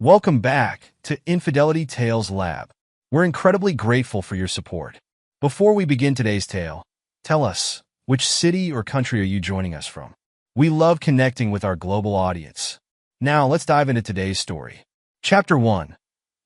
Welcome back to Infidelity Tales Lab. We're incredibly grateful for your support. Before we begin today's tale, tell us, which city or country are you joining us from? We love connecting with our global audience. Now, let's dive into today's story. Chapter 1.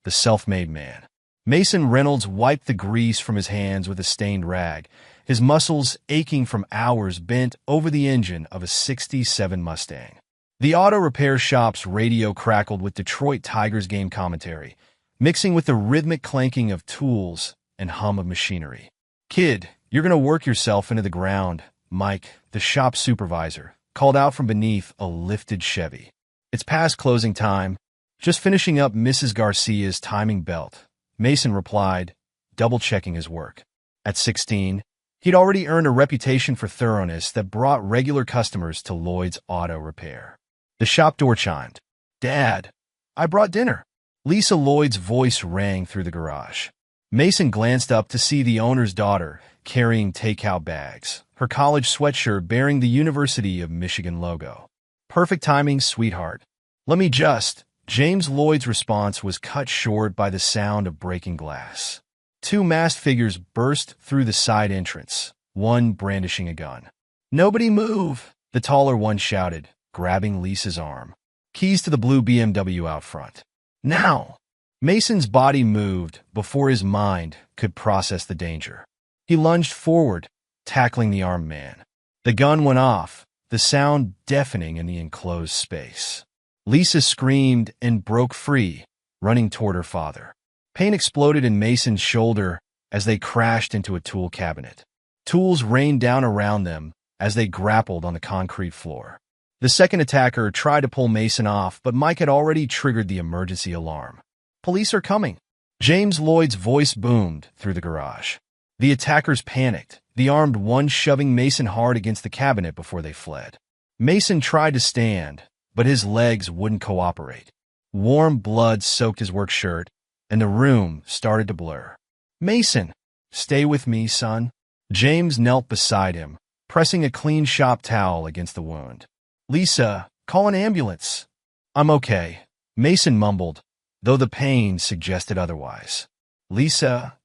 The Self-Made Man. Mason Reynolds wiped the grease from his hands with a stained rag, his muscles aching from hours bent over the engine of a '67 Mustang. The auto repair shop's radio crackled with Detroit Tigers game commentary, mixing with the rhythmic clanking of tools and hum of machinery. "Kid, you're going to work yourself into the ground," Mike, the shop supervisor, called out from beneath a lifted Chevy. "It's past closing time. Just finishing up Mrs. Garcia's timing belt," Mason replied, double-checking his work. At 16, he'd already earned a reputation for thoroughness that brought regular customers to Lloyd's Auto Repair. The shop door chimed. "Dad, I brought dinner." Lisa Lloyd's voice rang through the garage. Mason glanced up to see the owner's daughter carrying takeout bags, her college sweatshirt bearing the University of Michigan logo. "Perfect timing, sweetheart." "Let me just—" James Lloyd's response was cut short by the sound of breaking glass. Two masked figures burst through the side entrance, one brandishing a gun. "Nobody move!" the taller one shouted, grabbing Lisa's arm. "Keys to the blue BMW out front. Now!" Mason's body moved before his mind could process the danger. He lunged forward, tackling the armed man. The gun went off, the sound deafening in the enclosed space. Lisa screamed and broke free, running toward her father. Pain exploded in Mason's shoulder as they crashed into a tool cabinet. Tools rained down around them as they grappled on the concrete floor. The second attacker tried to pull Mason off, but Mike had already triggered the emergency alarm. "Police are coming!" James Lloyd's voice boomed through the garage. The attackers panicked, the armed one shoving Mason hard against the cabinet before they fled. Mason tried to stand, but his legs wouldn't cooperate. Warm blood soaked his work shirt, and the room started to blur. "Mason, stay with me, son." James knelt beside him, pressing a clean shop towel against the wound. "Lisa, call an ambulance." "I'm okay," Mason mumbled, though the pain suggested otherwise. "Lisa,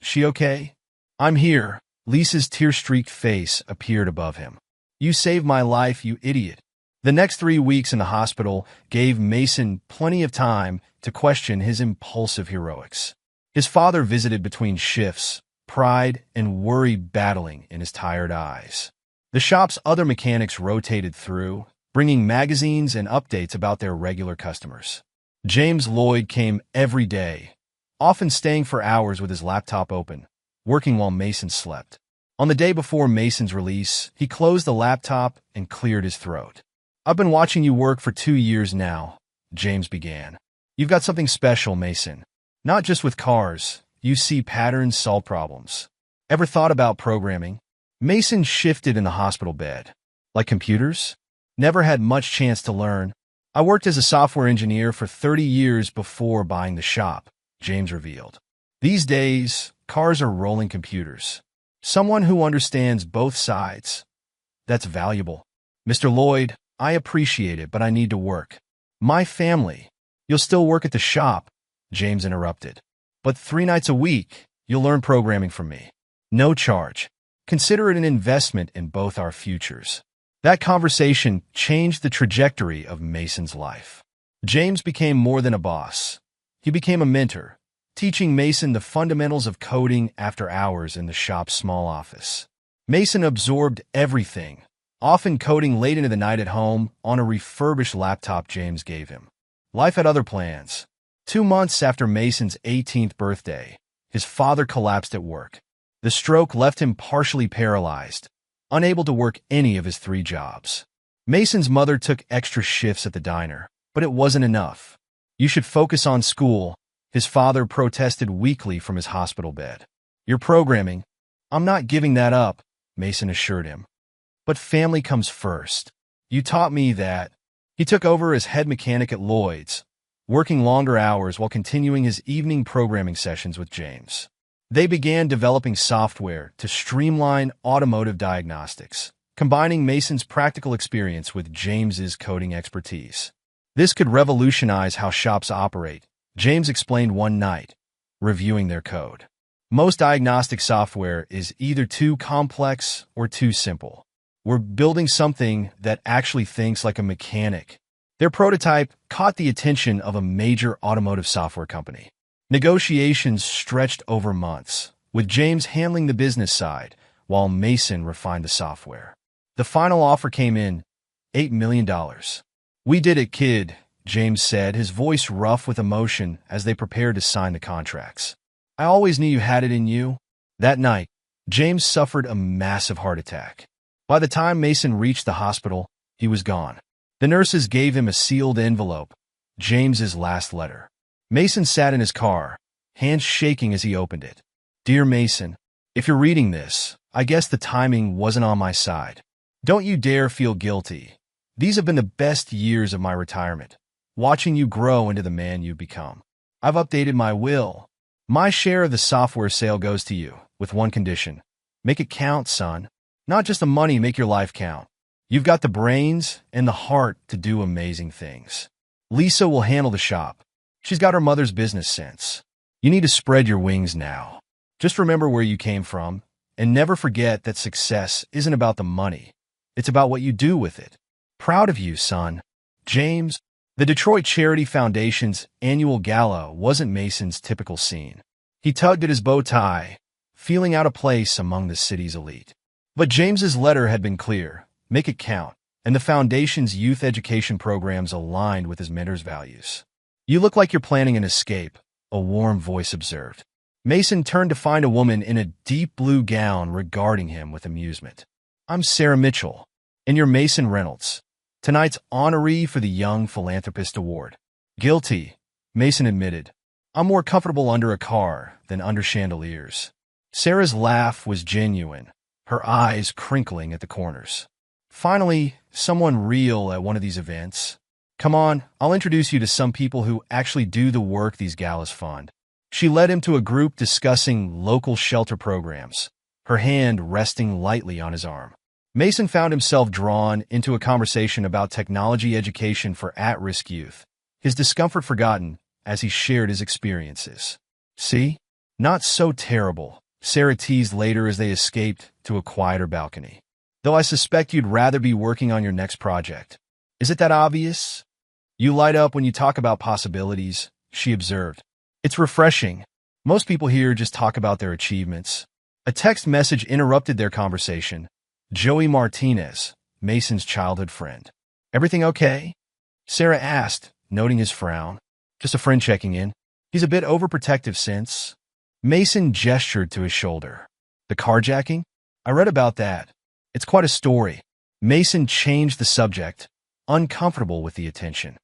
she okay?" "I'm here." Lisa's tear-streaked face appeared above him. "You saved my life, you idiot." The next 3 weeks in the hospital gave Mason plenty of time to question his impulsive heroics. His father visited between shifts, pride and worry battling in his tired eyes. The shop's other mechanics rotated through, bringing magazines and updates about their regular customers. James Lloyd came every day, often staying for hours with his laptop open, working while Mason slept. On the day before Mason's release, he closed the laptop and cleared his throat. "I've been watching you work for 2 years now," James began. "You've got something special, Mason. Not just with cars. You see patterns, solve problems. Ever thought about programming?" Mason shifted in the hospital bed. "Like computers?" "Never had much chance to learn. I worked as a software engineer for 30 years before buying the shop," James revealed. "These days, cars are rolling computers. Someone who understands both sides. That's valuable." "Mr. Lloyd, I appreciate it, but I need to work." "My family." "You'll still work at the shop," James interrupted. "But 3 nights a week, you'll learn programming from me. No charge. Consider it an investment in both our futures." That conversation changed the trajectory of Mason's life. James became more than a boss. He became a mentor, teaching Mason the fundamentals of coding after hours in the shop's small office. Mason absorbed everything, often coding late into the night at home on a refurbished laptop James gave him. Life had other plans. 2 months after Mason's 18th birthday, his father collapsed at work. The stroke left him partially paralyzed, unable to work any of his 3 jobs. Mason's mother took extra shifts at the diner, but it wasn't enough. "You should focus on school," his father protested weakly from his hospital bed. "You're programming." "I'm not giving that up," Mason assured him. "But family comes first. You taught me that." He took over as head mechanic at Lloyd's, working longer hours while continuing his evening programming sessions with James. They began developing software to streamline automotive diagnostics, combining Mason's practical experience with James's coding expertise. This could revolutionize how shops operate, James explained one night, reviewing their code. Most diagnostic software is either too complex or too simple. We're building something that actually thinks like a mechanic. Their prototype caught the attention of a major automotive software company. Negotiations stretched over months, with James handling the business side, while Mason refined the software. The final offer came in, $8 million. "We did it, kid," James said, his voice rough with emotion as they prepared to sign the contracts. "I always knew you had it in you." That night, James suffered a massive heart attack. By the time Mason reached the hospital, he was gone. The nurses gave him a sealed envelope, James's last letter. Mason sat in his car, hands shaking as he opened it. "Dear Mason, if you're reading this, I guess the timing wasn't on my side. Don't you dare feel guilty. These have been the best years of my retirement, watching you grow into the man you've become. I've updated my will. My share of the software sale goes to you, with one condition. Make it count, son. Not just the money, make your life count. You've got the brains and the heart to do amazing things. Lisa will handle the shop. She's got her mother's business sense. You need to spread your wings now. Just remember where you came from, and never forget that success isn't about the money. It's about what you do with it. Proud of you, son." James. The Detroit Charity Foundation's annual gala wasn't Mason's typical scene. He tugged at his bow tie, feeling out of place among the city's elite. But James's letter had been clear, make it count, and the foundation's youth education programs aligned with his mentor's values. "You look like you're planning an escape," a warm voice observed. Mason turned to find a woman in a deep blue gown regarding him with amusement. "I'm Sarah Mitchell, and you're Mason Reynolds, tonight's honoree for the Young Philanthropist Award." "Guilty," Mason admitted. "I'm more comfortable under a car than under chandeliers." Sarah's laugh was genuine, her eyes crinkling at the corners. "Finally, someone real at one of these events. Come on, I'll introduce you to some people who actually do the work these galas fund." She led him to a group discussing local shelter programs, her hand resting lightly on his arm. Mason found himself drawn into a conversation about technology education for at-risk youth, his discomfort forgotten as he shared his experiences. "See? Not so terrible," Sarah teased later as they escaped to a quieter balcony. "Though I suspect you'd rather be working on your next project. Is it that obvious?" "You light up when you talk about possibilities," she observed. "It's refreshing. Most people here just talk about their achievements." A text message interrupted their conversation. Joey Martinez, Mason's childhood friend. "Everything okay?" Sarah asked, noting his frown. "Just a friend checking in. He's a bit overprotective since." Mason gestured to his shoulder. "The carjacking? I read about that. It's quite a story." Mason changed the subject, uncomfortable with the attention.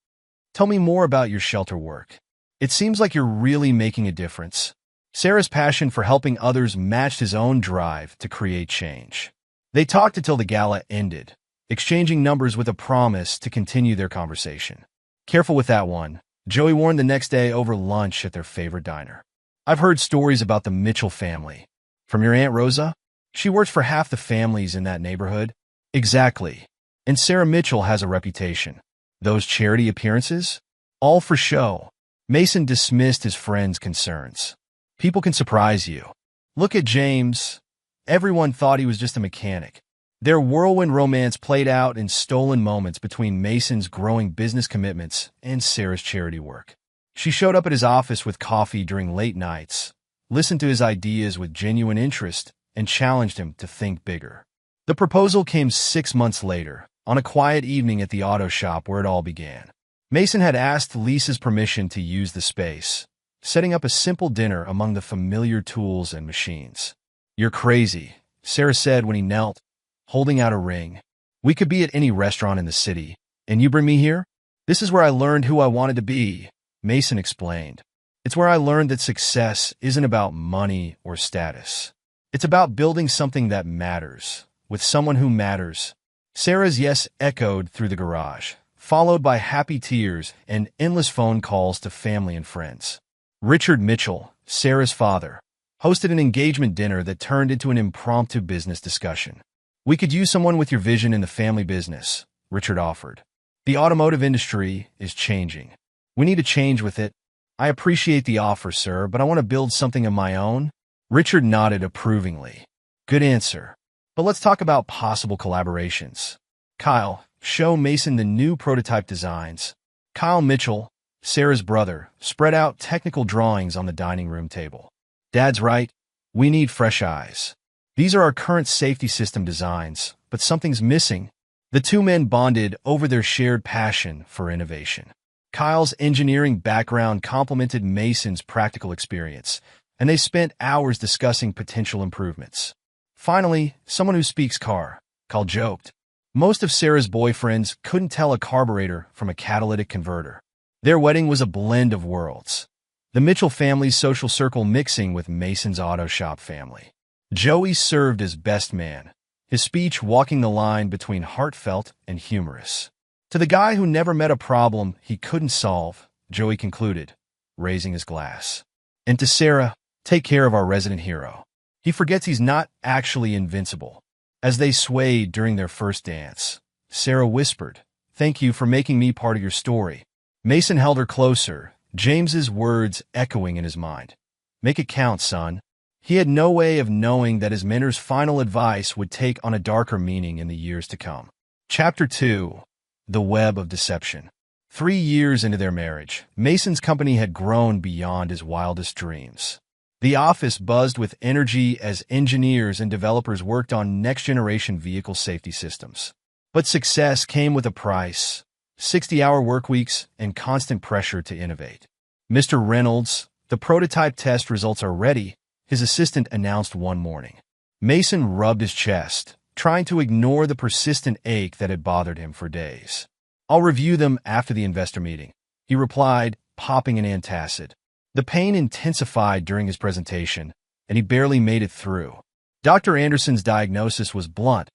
"Tell me more about your shelter work. It seems like you're really making a difference." Sarah's passion for helping others matched his own drive to create change. They talked until the gala ended, exchanging numbers with a promise to continue their conversation. "Careful with that one," Joey warned the next day over lunch at their favorite diner. "I've heard stories about the Mitchell family." "From your Aunt Rosa? She works for half the families in that neighborhood." "Exactly. And Sarah Mitchell has a reputation. Those charity appearances? All for show." Mason dismissed his friend's concerns. "People can surprise you. Look at James. Everyone thought he was just a mechanic." Their whirlwind romance played out in stolen moments between Mason's growing business commitments and Sarah's charity work. She showed up at his office with coffee during late nights, listened to his ideas with genuine interest, and challenged him to think bigger. The proposal came 6 months later, on a quiet evening at the auto shop where it all began. Mason had asked Lisa's permission to use the space, setting up a simple dinner among the familiar tools and machines. "You're crazy," Sarah said when he knelt, holding out a ring. "We could be at any restaurant in the city, and you bring me here? This is where I learned who I wanted to be," Mason explained. "It's where I learned that success isn't about money or status. It's about building something that matters, with someone who matters." Sarah's yes echoed through the garage, followed by happy tears and endless phone calls to family and friends. Richard Mitchell, Sarah's father, hosted an engagement dinner that turned into an impromptu business discussion. "We could use someone with your vision in the family business," Richard offered. The automotive industry is changing. We need to change with it. I appreciate the offer, sir, but I want to build something of my own. Richard nodded approvingly. Good answer. But let's talk about possible collaborations. Kyle, show Mason the new prototype designs. Kyle Mitchell, Sarah's brother, spread out technical drawings on the dining room table. Dad's right. We need fresh eyes. These are our current safety system designs, but something's missing. The two men bonded over their shared passion for innovation. Kyle's engineering background complemented Mason's practical experience, and they spent hours discussing potential improvements. Finally, someone who speaks car, Kyle joked. Most of Sarah's boyfriends couldn't tell a carburetor from a catalytic converter. Their wedding was a blend of worlds. The Mitchell family's social circle mixing with Mason's auto shop family. Joey served as best man, his speech walking the line between heartfelt and humorous. To the guy who never met a problem he couldn't solve, Joey concluded, raising his glass. And to Sarah, take care of our resident hero. He forgets he's not actually invincible. As they swayed during their first dance, Sarah whispered, "Thank you for making me part of your story." Mason held her closer, James's words echoing in his mind. "Make it count, son." He had no way of knowing that his mentor's final advice would take on a darker meaning in the years to come. Chapter 2. The Web of Deception. 3 years into their marriage, Mason's company had grown beyond his wildest dreams. The office buzzed with energy as engineers and developers worked on next-generation vehicle safety systems. But success came with a price: 60-hour workweeks and constant pressure to innovate. "Mr. Reynolds, the prototype test results are ready," his assistant announced one morning. Mason rubbed his chest, trying to ignore the persistent ache that had bothered him for days. "I'll review them after the investor meeting," he replied, popping an antacid. The pain intensified during his presentation, and he barely made it through. Dr. Anderson's diagnosis was blunt: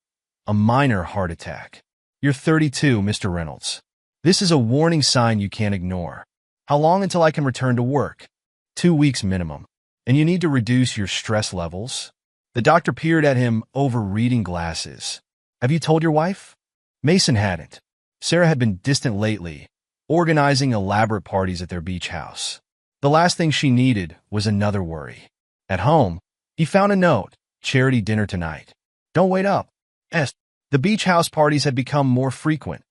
a minor heart attack. "You're 32, Mr. Reynolds. This is a warning sign you can't ignore. How long until I can return to work?" 2 weeks minimum. "And you need to reduce your stress levels?" The doctor peered at him over reading glasses. "Have you told your wife?" Mason hadn't. Sarah had been distant lately, organizing elaborate parties at their beach house. The last thing she needed was another worry. At home, he found a note: "Charity dinner tonight. Don't wait up." S. The beach house parties had become more frequent,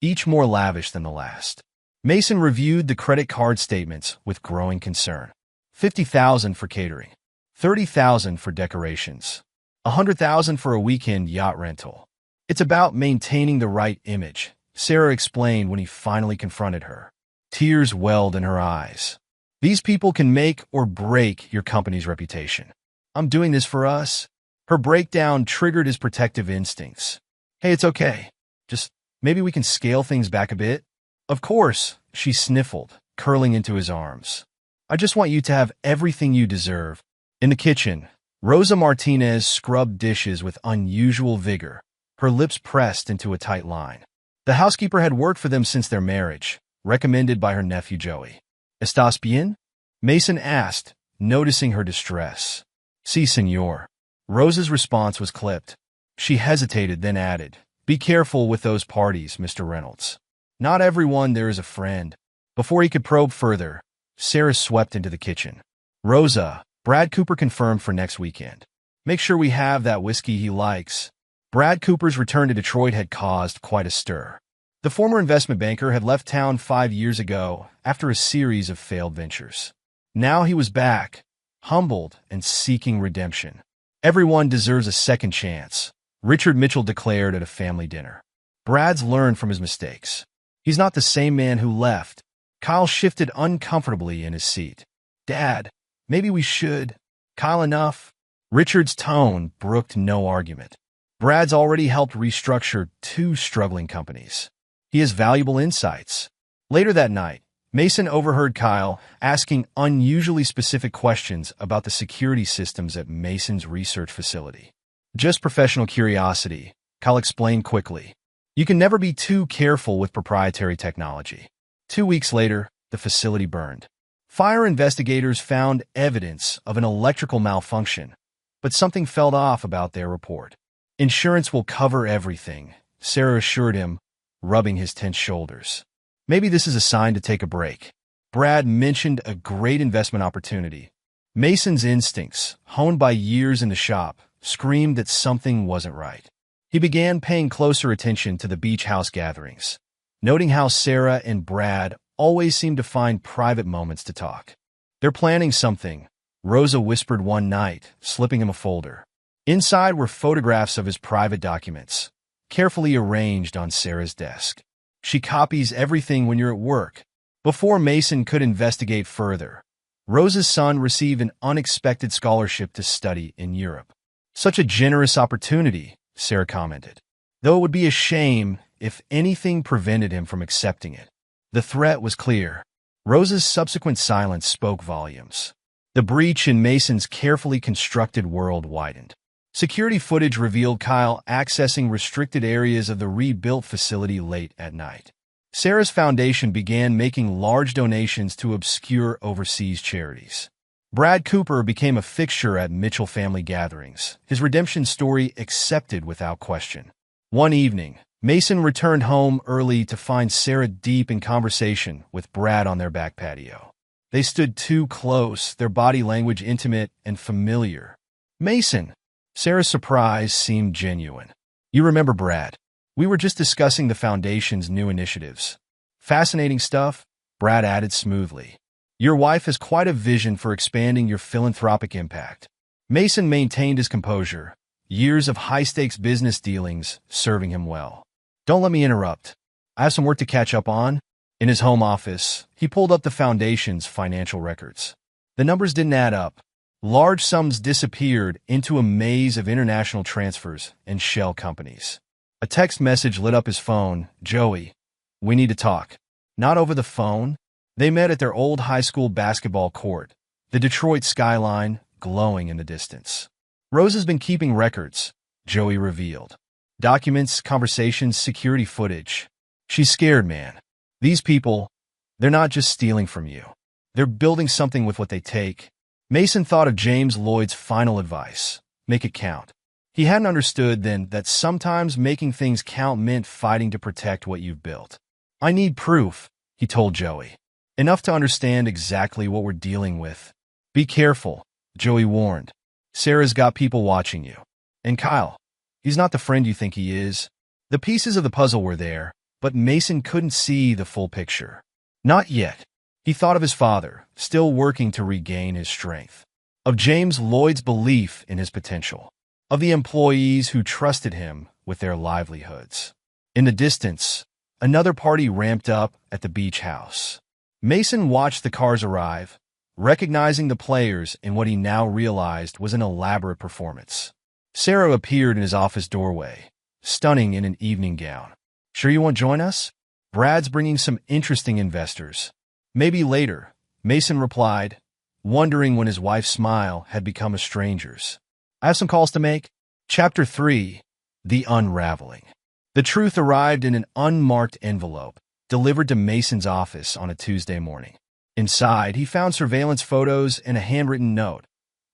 each more lavish than the last. Mason reviewed the credit card statements with growing concern. $50,000 for catering, $30,000 for decorations, $100,000 for a weekend yacht rental. "It's about maintaining the right image," Sarah explained when he finally confronted her. Tears welled in her eyes. "These people can make or break your company's reputation. I'm doing this for us." Her breakdown triggered his protective instincts. "Hey, it's okay. Just maybe we can scale things back a bit." "Of course," she sniffled, curling into his arms. "I just want you to have everything you deserve." In the kitchen, Rosa Martinez scrubbed dishes with unusual vigor, her lips pressed into a tight line. The housekeeper had worked for them since their marriage, recommended by her nephew Joey. "Estás bien?" Mason asked, noticing her distress. "Sí, señor." Rosa's response was clipped. She hesitated, then added, "Be careful with those parties, Mr. Reynolds. Not everyone there is a friend." Before he could probe further, Sarah swept into the kitchen. "Rosa, Brad Cooper confirmed for next weekend. Make sure we have that whiskey he likes." Brad Cooper's return to Detroit had caused quite a stir. The former investment banker had left town 5 years ago after a series of failed ventures. Now he was back, humbled and seeking redemption. "Everyone deserves a second chance," Richard Mitchell declared at a family dinner. "Brad's learned from his mistakes. He's not the same man who left." Kyle shifted uncomfortably in his seat. "Dad, maybe we should." "Kyle, enough." Richard's tone brooked no argument. Brad's already helped restructure 2 struggling companies. He has valuable insights. Later that night, Mason overheard Kyle asking unusually specific questions about the security systems at Mason's research facility. "Just professional curiosity," Kyle explained quickly. "You can never be too careful with proprietary technology." 2 weeks later, the facility burned. Fire investigators found evidence of an electrical malfunction, but something felt off about their report. "Insurance will cover everything," Sarah assured him, rubbing his tense shoulders. Maybe this is a sign to take a break. Brad mentioned a great investment opportunity. Mason's instincts, honed by years in the shop, screamed that something wasn't right. He began paying closer attention to the beach house gatherings, noting how Sarah and Brad always seemed to find private moments to talk. "They're planning something," Rosa whispered one night, slipping him a folder. Inside were photographs of his private documents, carefully arranged on Sarah's desk. "She copies everything when you're at work." Before Mason could investigate further, Rosa's son received an unexpected scholarship to study in Europe. "Such a generous opportunity," Sarah commented, "though it would be a shame if anything prevented him from accepting it." The threat was clear. Rosa's subsequent silence spoke volumes. The breach in Mason's carefully constructed world widened. Security footage revealed Kyle accessing restricted areas of the rebuilt facility late at night. Sarah's foundation began making large donations to obscure overseas charities. Brad Cooper became a fixture at Mitchell family gatherings, his redemption story accepted without question. One evening, Mason returned home early to find Sarah deep in conversation with Brad on their back patio. They stood too close, their body language intimate and familiar. "Mason," Sarah's surprise seemed genuine. "You remember Brad? We were just discussing the Foundation's new initiatives." "Fascinating stuff," Brad added smoothly. "Your wife has quite a vision for expanding your philanthropic impact." Mason maintained his composure, years of high-stakes business dealings serving him well. "Don't let me interrupt. I have some work to catch up on." In his home office, he pulled up the Foundation's financial records. The numbers didn't add up. Large sums disappeared into a maze of international transfers and shell companies. A text message lit up his phone. "Joey, we need to talk." Not over the phone. They met at their old high school basketball court, the Detroit skyline glowing in the distance. "Rosa's been keeping records," Joey revealed. "Documents, conversations, security footage. She's scared, man. These people, they're not just stealing from you. They're building something with what they take." Mason thought of James Lloyd's final advice: make it count. He hadn't understood then that sometimes making things count meant fighting to protect what you've built. "I need proof," he told Joey. "Enough to understand exactly what we're dealing with." "Be careful," Joey warned. "Sarah's got people watching you. And Kyle, he's not the friend you think he is." The pieces of the puzzle were there, but Mason couldn't see the full picture. Not yet. He thought of his father, still working to regain his strength. Of James Lloyd's belief in his potential. Of the employees who trusted him with their livelihoods. In the distance, another party ramped up at the beach house. Mason watched the cars arrive, recognizing the players in what he now realized was an elaborate performance. Sarah appeared in his office doorway, stunning in an evening gown. "Sure you won't join us? Brad's bringing some interesting investors." "Maybe later," Mason replied, wondering when his wife's smile had become a stranger's. "I have some calls to make." Chapter 3: The Unraveling. The truth arrived in an unmarked envelope, delivered to Mason's office on a Tuesday morning. Inside, he found surveillance photos and a handwritten note.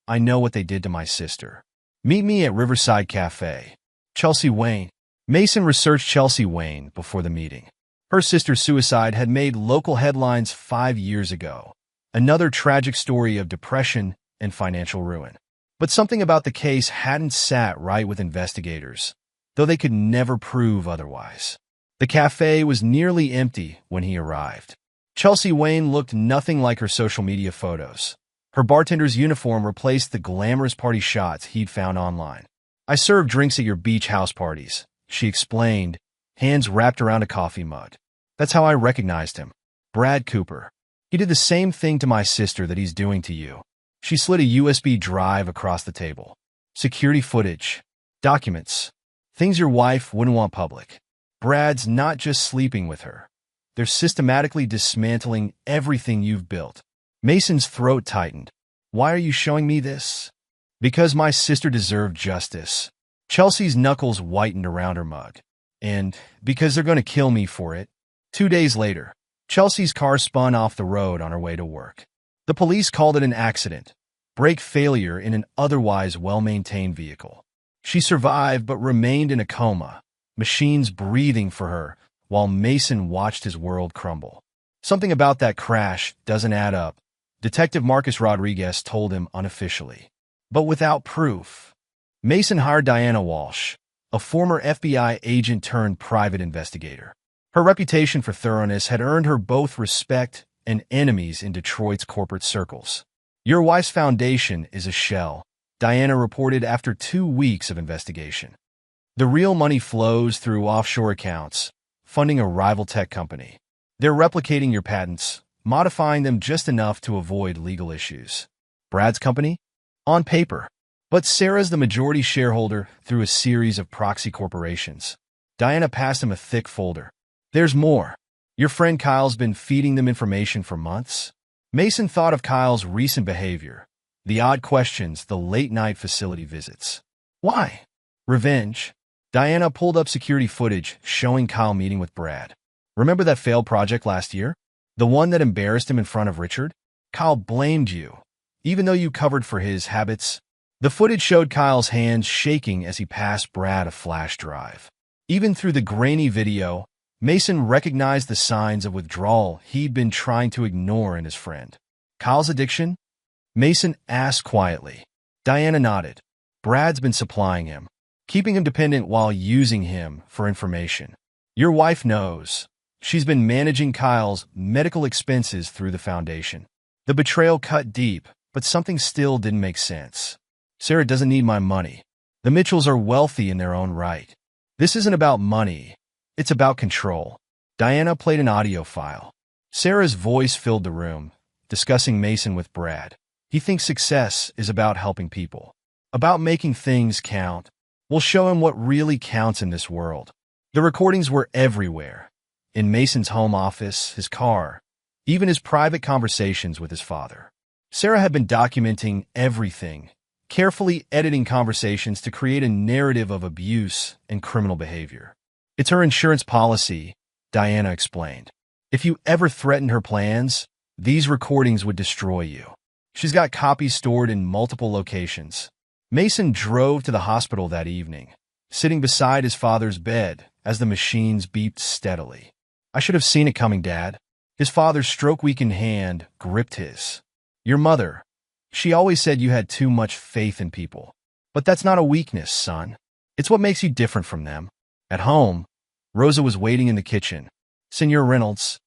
"I know what they did to my sister. Meet me at Riverside Cafe. Chelsea Wayne." Mason researched Chelsea Wayne before the meeting. Her sister's suicide had made local headlines 5 years ago. Another tragic story of depression and financial ruin. But something about the case hadn't sat right with investigators, though they could never prove otherwise. The cafe was nearly empty when he arrived. Chelsea Wayne looked nothing like her social media photos. Her bartender's uniform replaced the glamorous party shots he'd found online. "I serve drinks at your beach house parties," she explained, hands wrapped around a coffee mug. "That's how I recognized him. Brad Cooper. He did the same thing to my sister that he's doing to you." She slid a USB drive across the table. "Security footage. Documents. Things your wife wouldn't want public. Brad's not just sleeping with her. They're systematically dismantling everything you've built." Mason's throat tightened. "Why are you showing me this?" "Because my sister deserved justice." Chelsea's knuckles whitened around her mug. "And because they're going to kill me for it." 2 days later, Chelsea's car spun off the road on her way to work. The police called it an accident, brake failure in an otherwise well-maintained vehicle. She survived but remained in a coma, machines breathing for her while Mason watched his world crumble. Something about that crash doesn't add up, Detective Marcus Rodriguez told him unofficially. But without proof. Mason hired Diana Walsh, a former FBI agent turned private investigator. Her reputation for thoroughness had earned her both respect and enemies in Detroit's corporate circles. Your wife's foundation is a shell, Diana reported after 2 weeks of investigation. The real money flows through offshore accounts, funding a rival tech company. They're replicating your patents, modifying them just enough to avoid legal issues. Brad's company? On paper. But Sarah's the majority shareholder through a series of proxy corporations. Diana passed him a thick folder. There's more. Your friend Kyle's been feeding them information for months. Mason thought of Kyle's recent behavior, the odd questions, the late-night facility visits. Why? Revenge. Diana pulled up security footage showing Kyle meeting with Brad. Remember that failed project last year? The one that embarrassed him in front of Richard? Kyle blamed you, even though you covered for his habits. The footage showed Kyle's hands shaking as he passed Brad a flash drive. Even through the grainy video, Mason recognized the signs of withdrawal he'd been trying to ignore in his friend. Kyle's addiction? Mason asked quietly. Diana nodded. Brad's been supplying him, keeping him dependent while using him for information. Your wife knows. She's been managing Kyle's medical expenses through the foundation. The betrayal cut deep, but something still didn't make sense. Sarah doesn't need my money. The Mitchells are wealthy in their own right. This isn't about money. It's about control. Diana played an audio file. Sarah's voice filled the room, discussing Mason with Brad. He thinks success is about helping people, about making things count. We'll show him what really counts in this world. The recordings were everywhere. In Mason's home office, his car, even his private conversations with his father. Sarah had been documenting everything, carefully editing conversations to create a narrative of abuse and criminal behavior. It's her insurance policy, Diana explained. If you ever threatened her plans, these recordings would destroy you. She's got copies stored in multiple locations. Mason drove to the hospital that evening, sitting beside his father's bed as the machines beeped steadily. I should have seen it coming, Dad. His father's stroke-weakened hand gripped his. Your mother. She always said you had too much faith in people. But that's not a weakness, son. It's what makes you different from them. At home, Rosa was waiting in the kitchen. Senor Reynolds,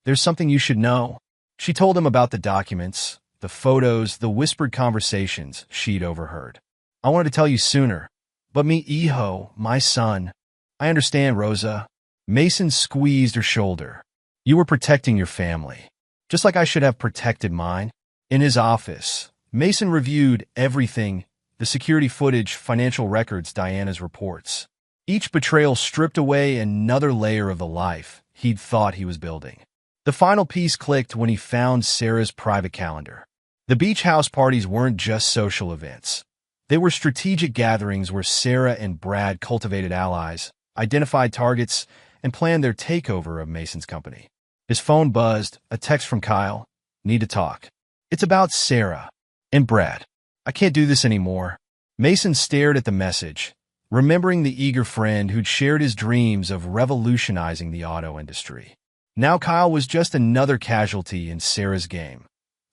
there's something you should know. She told him about the documents, the photos, the whispered conversations she'd overheard. I wanted to tell you sooner, but mi hijo, my son. I understand, Rosa. Mason squeezed her shoulder. You were protecting your family, just like I should have protected mine. In his office, Mason reviewed everything, the security footage, financial records, Diana's reports. Each betrayal stripped away another layer of the life he'd thought he was building. The final piece clicked when he found Sarah's private calendar. The beach house parties weren't just social events. They were strategic gatherings where Sarah and Brad cultivated allies, identified targets, and planned their takeover of Mason's company. His phone buzzed, a text from Kyle. Need to talk. It's about Sarah and Brad. I can't do this anymore. Mason stared at the message, remembering the eager friend who'd shared his dreams of revolutionizing the auto industry. Now Kyle was just another casualty in Sarah's game,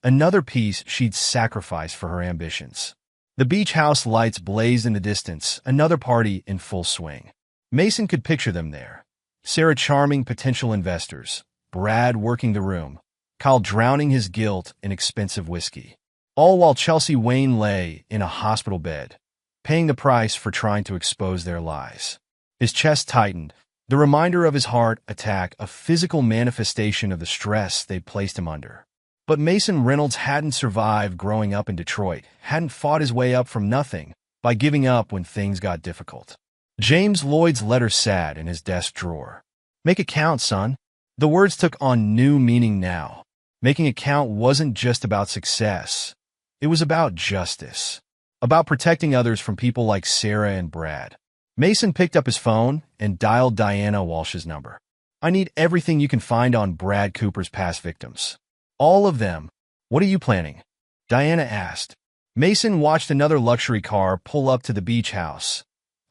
another piece she'd sacrificed for her ambitions. The beach house lights blazed in the distance, another party in full swing. Mason could picture them there. Sarah charming potential investors, Brad working the room, Kyle drowning his guilt in expensive whiskey. All while Chelsea Wayne lay in a hospital bed, paying the price for trying to expose their lies. His chest tightened, the reminder of his heart attack, a physical manifestation of the stress they'd placed him under. But Mason Reynolds hadn't survived growing up in Detroit, hadn't fought his way up from nothing by giving up when things got difficult. James Lloyd's letter sat in his desk drawer. Make it count, son. The words took on new meaning now. Making it count wasn't just about success. It was about justice. About protecting others from people like Sarah and Brad. Mason picked up his phone and dialed Diana Walsh's number. I need everything you can find on Brad Cooper's past victims. All of them. What are you planning? Diana asked. Mason watched another luxury car pull up to the beach house.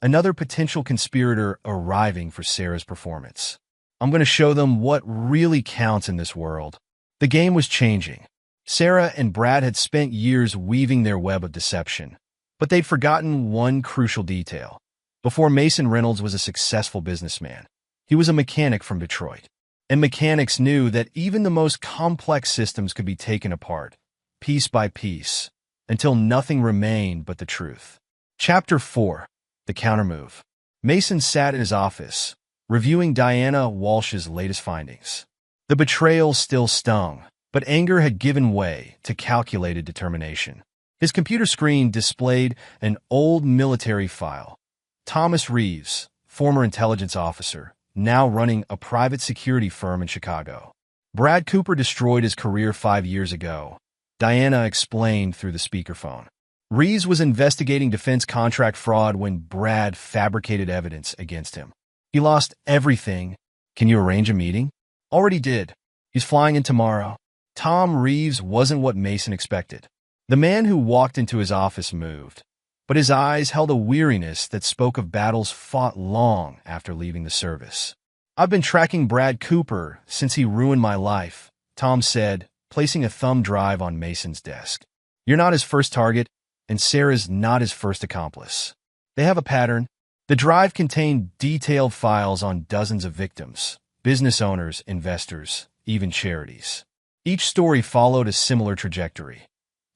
Another potential conspirator arriving for Sarah's performance. I'm going to show them what really counts in this world. The game was changing. Sarah and Brad had spent years weaving their web of deception, but they'd forgotten one crucial detail. Before Mason Reynolds was a successful businessman, he was a mechanic from Detroit. And mechanics knew that even the most complex systems could be taken apart, piece by piece, until nothing remained but the truth. Chapter 4. The Countermove. Mason sat in his office, reviewing Diana Walsh's latest findings. The betrayal still stung, but anger had given way to calculated determination. His computer screen displayed an old military file. Thomas Reeves, former intelligence officer, now running a private security firm in Chicago. Brad Cooper destroyed his career 5 years ago, Diana explained through the speakerphone. Reeves was investigating defense contract fraud when Brad fabricated evidence against him. He lost everything. Can you arrange a meeting? Already did. He's flying in tomorrow. Tom Reeves wasn't what Mason expected. The man who walked into his office moved, but his eyes held a weariness that spoke of battles fought long after leaving the service. I've been tracking Brad Cooper since he ruined my life, Tom said, placing a thumb drive on Mason's desk. You're not his first target, and Sarah's not his first accomplice. They have a pattern. The drive contained detailed files on dozens of victims, business owners, investors, even charities. Each story followed a similar trajectory.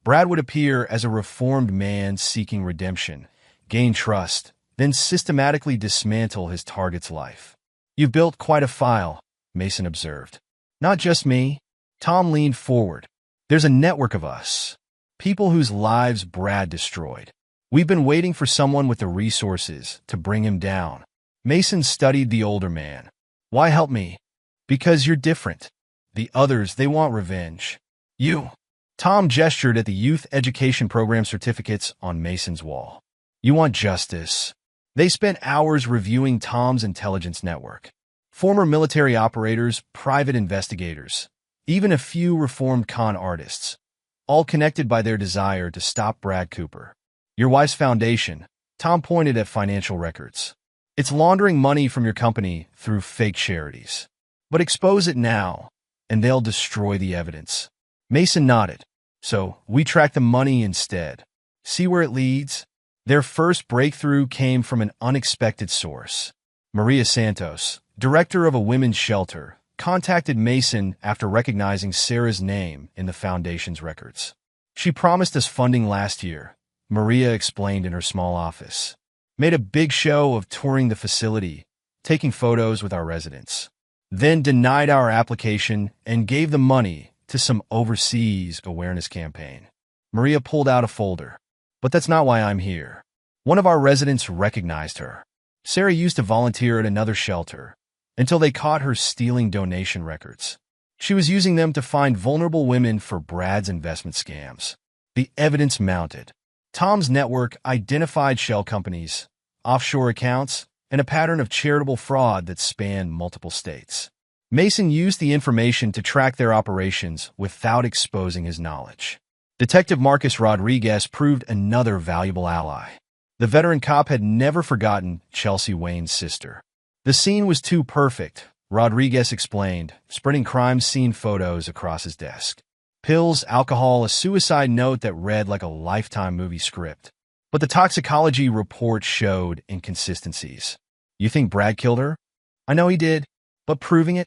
Brad would appear as a reformed man seeking redemption, gain trust, then systematically dismantle his target's life. You've built quite a file, Mason observed. Not just me. Tom leaned forward. There's a network of us. People whose lives Brad destroyed. We've been waiting for someone with the resources to bring him down. Mason studied the older man. Why help me? Because you're different. The others, they want revenge. You. Tom gestured at the youth education program certificates on Mason's wall. You want justice. They spent hours reviewing Tom's intelligence network. Former military operators, private investigators, even a few reformed con artists, all connected by their desire to stop Brad Cooper. Your wife's foundation, Tom pointed at financial records. It's laundering money from your company through fake charities. But expose it now, and they'll destroy the evidence. Mason nodded. So, we track the money instead. See where it leads? Their first breakthrough came from an unexpected source. Maria Santos, director of a women's shelter, contacted Mason after recognizing Sarah's name in the foundation's records. She promised us funding last year, Maria explained in her small office. Made a big show of touring the facility, taking photos with our residents. Then denied our application and gave the money to some overseas awareness campaign. Maria pulled out a folder. But that's not why I'm here. One of our residents recognized her. Sarah used to volunteer at another shelter until they caught her stealing donation records. She was using them to find vulnerable women for Brad's investment scams. The evidence mounted. Tom's network identified shell companies, offshore accounts, and a pattern of charitable fraud that spanned multiple states. Mason used the information to track their operations without exposing his knowledge. Detective Marcus Rodriguez proved another valuable ally. The veteran cop had never forgotten Chelsea Wayne's sister. The scene was too perfect, Rodriguez explained, spreading crime scene photos across his desk. Pills, alcohol, a suicide note that read like a Lifetime movie script. But the toxicology report showed inconsistencies. You think Brad killed her? I know he did, but proving it?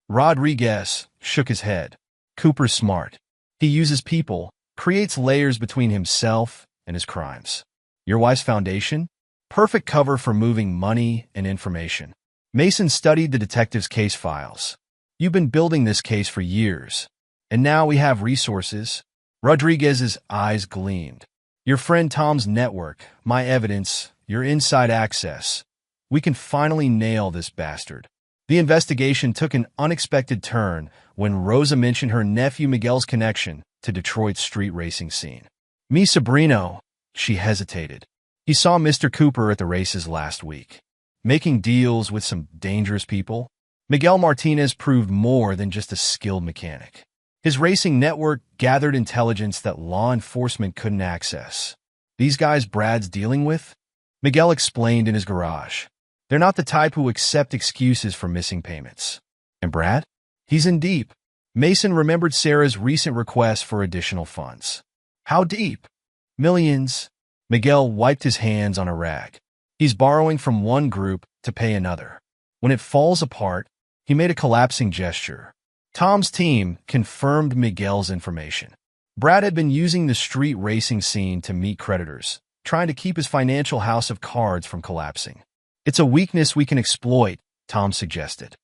Rodriguez shook his head. Cooper's smart. He uses people, creates layers between himself and his crimes. Your wife's foundation? Perfect cover for moving money and information. Mason studied the detective's case files. You've been building this case for years, and now we have resources. Rodriguez's eyes gleamed. Your friend Tom's network, my evidence, your inside access. We can finally nail this bastard. The investigation took an unexpected turn when Rosa mentioned her nephew Miguel's connection to Detroit's street racing scene. Mi sobrino, she hesitated. He saw Mr. Cooper at the races last week, making deals with some dangerous people. Miguel Martinez proved more than just a skilled mechanic. His racing network gathered intelligence that law enforcement couldn't access. These guys Brad's dealing with? Miguel explained in his garage. They're not the type who accept excuses for missing payments. And Brad? He's in deep. Mason remembered Sarah's recent request for additional funds. How deep? Millions. Miguel wiped his hands on a rag. He's borrowing from one group to pay another. When it falls apart, he made a collapsing gesture. Tom's team confirmed Miguel's information. Brad had been using the street racing scene to meet creditors, trying to keep his financial house of cards from collapsing. It's a weakness we can exploit, Tom suggested.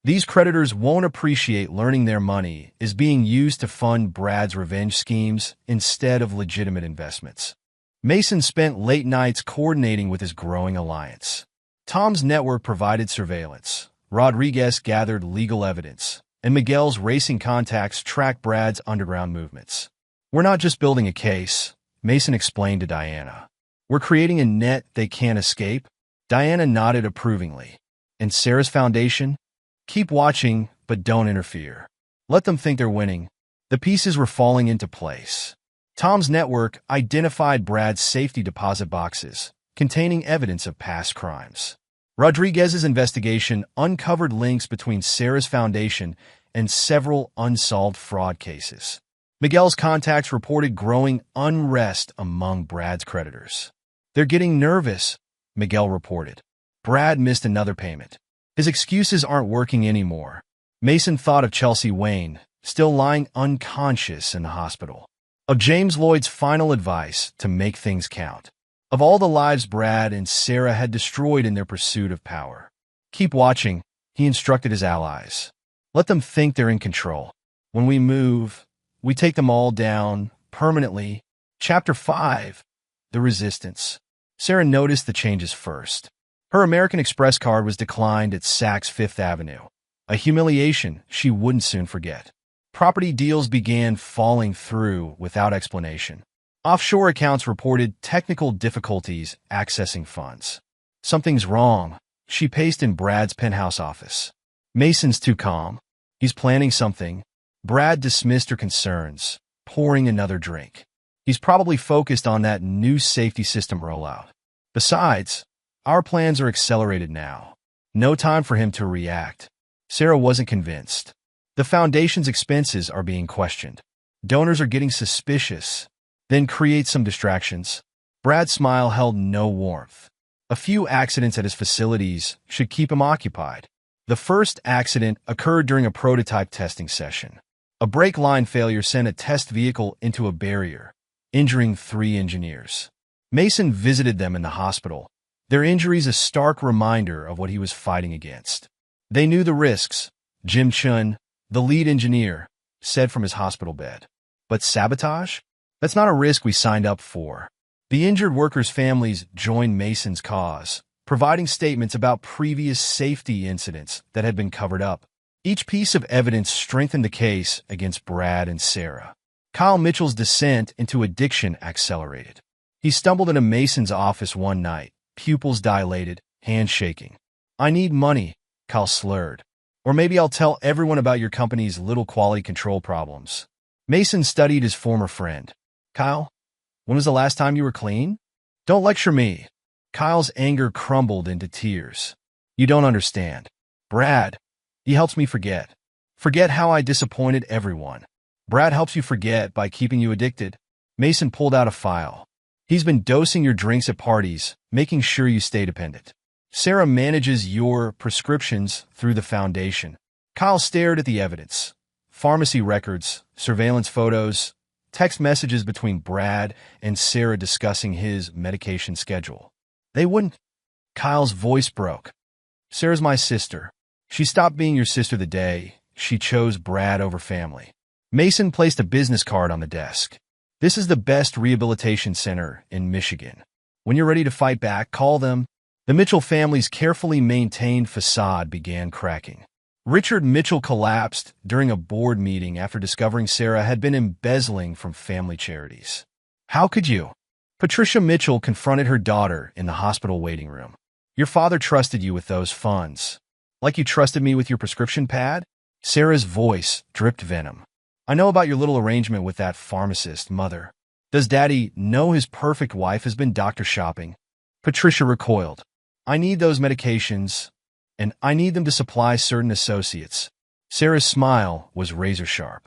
These creditors won't appreciate learning their money is being used to fund Brad's revenge schemes instead of legitimate investments. Mason spent late nights coordinating with his growing alliance. Tom's network provided surveillance. Rodriguez gathered legal evidence, and Miguel's racing contacts tracked Brad's underground movements. We're not just building a case, Mason explained to Diana. We're creating a net they can't escape. Diana nodded approvingly. And Sarah's foundation? Keep watching, but don't interfere. Let them think they're winning. The pieces were falling into place. Tom's network identified Brad's safety deposit boxes, containing evidence of past crimes. Rodriguez's investigation uncovered links between Sarah's foundation and several unsolved fraud cases. Miguel's contacts reported growing unrest among Brad's creditors. They're getting nervous, Miguel reported. Brad missed another payment. His excuses aren't working anymore. Mason thought of Chelsea Wayne, still lying unconscious in the hospital. Of James Lloyd's final advice to make things count. Of all the lives Brad and Sarah had destroyed in their pursuit of power. Keep watching, he instructed his allies. Let them think they're in control. When we move, we take them all down, permanently. Chapter 5. The Resistance. Sarah noticed the changes first. Her American Express card was declined at Saks Fifth Avenue, a humiliation she wouldn't soon forget. Property deals began falling through without explanation. Offshore accounts reported technical difficulties accessing funds. Something's wrong, she paced in Brad's penthouse office. Mason's too calm. He's planning something. Brad dismissed her concerns, pouring another drink. He's probably focused on that new safety system rollout. Besides, our plans are accelerated now. No time for him to react. Sarah wasn't convinced. The foundation's expenses are being questioned. Donors are getting suspicious. Then create some distractions. Brad's smile held no warmth. A few accidents at his facilities should keep him occupied. The first accident occurred during a prototype testing session. A brake line failure sent a test vehicle into a barrier, injuring 3 engineers. Mason visited them in the hospital, their injuries a stark reminder of what he was fighting against. They knew the risks, Jim Chun, the lead engineer, said from his hospital bed. But sabotage? That's not a risk we signed up for. The injured workers' families joined Mason's cause, providing statements about previous safety incidents that had been covered up. Each piece of evidence strengthened the case against Brad and Sarah. Kyle Mitchell's descent into addiction accelerated. He stumbled into Mason's office one night, pupils dilated, hands shaking. I need money, Kyle slurred. Or maybe I'll tell everyone about your company's little quality control problems. Mason studied his former friend. Kyle, when was the last time you were clean? Don't lecture me. Kyle's anger crumbled into tears. You don't understand. Brad, he helps me forget. Forget how I disappointed everyone. Brad helps you forget by keeping you addicted. Mason pulled out a file. He's been dosing your drinks at parties, making sure you stay dependent. Sarah manages your prescriptions through the foundation. Kyle stared at the evidence. Pharmacy records, surveillance photos, text messages between Brad and Sarah discussing his medication schedule. They wouldn't. Kyle's voice broke. Sarah's my sister. She stopped being your sister the day she chose Brad over family. Mason placed a business card on the desk. This is the best rehabilitation center in Michigan. When you're ready to fight back, call them. The Mitchell family's carefully maintained facade began cracking. Richard Mitchell collapsed during a board meeting after discovering Sarah had been embezzling from family charities. How could you? Patricia Mitchell confronted her daughter in the hospital waiting room. Your father trusted you with those funds. Like you trusted me with your prescription pad? Sarah's voice dripped venom. I know about your little arrangement with that pharmacist, Mother. Does Daddy know his perfect wife has been doctor shopping? Patricia recoiled. I need those medications, and I need them to supply certain associates. Sarah's smile was razor-sharp.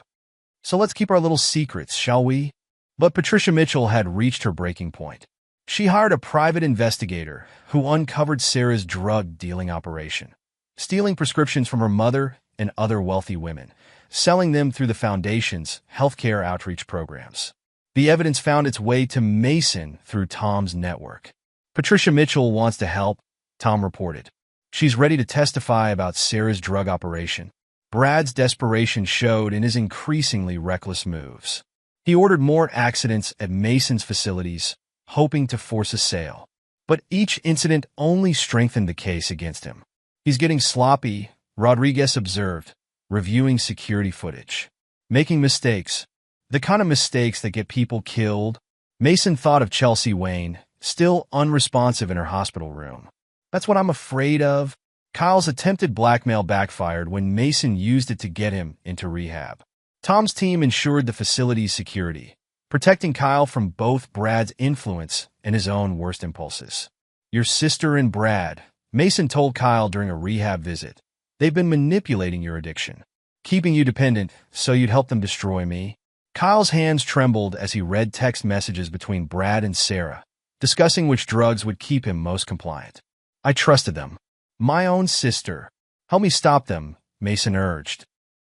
"So let's keep our little secrets, shall we?" But Patricia Mitchell had reached her breaking point. She hired a private investigator who uncovered Sarah's drug-dealing operation, stealing prescriptions from her mother and other wealthy women, selling them through the Foundation's healthcare outreach programs. The evidence found its way to Mason through Tom's network. "Patricia Mitchell wants to help," Tom reported. "She's ready to testify about Sarah's drug operation." Brad's desperation showed in his increasingly reckless moves. He ordered more accidents at Mason's facilities, hoping to force a sale. But each incident only strengthened the case against him. "He's getting sloppy," Rodriguez observed, reviewing security footage. "Making mistakes. The kind of mistakes that get people killed." Mason thought of Chelsea Wayne, still unresponsive in her hospital room. "That's what I'm afraid of." Kyle's attempted blackmail backfired when Mason used it to get him into rehab. Tom's team ensured the facility's security, protecting Kyle from both Brad's influence and his own worst impulses. "Your sister and Brad," Mason told Kyle during a rehab visit, "they've been manipulating your addiction, keeping you dependent so you'd help them destroy me." Kyle's hands trembled as he read text messages between Brad and Sarah, discussing which drugs would keep him most compliant. "I trusted them. My own sister. Help me stop them," Mason urged.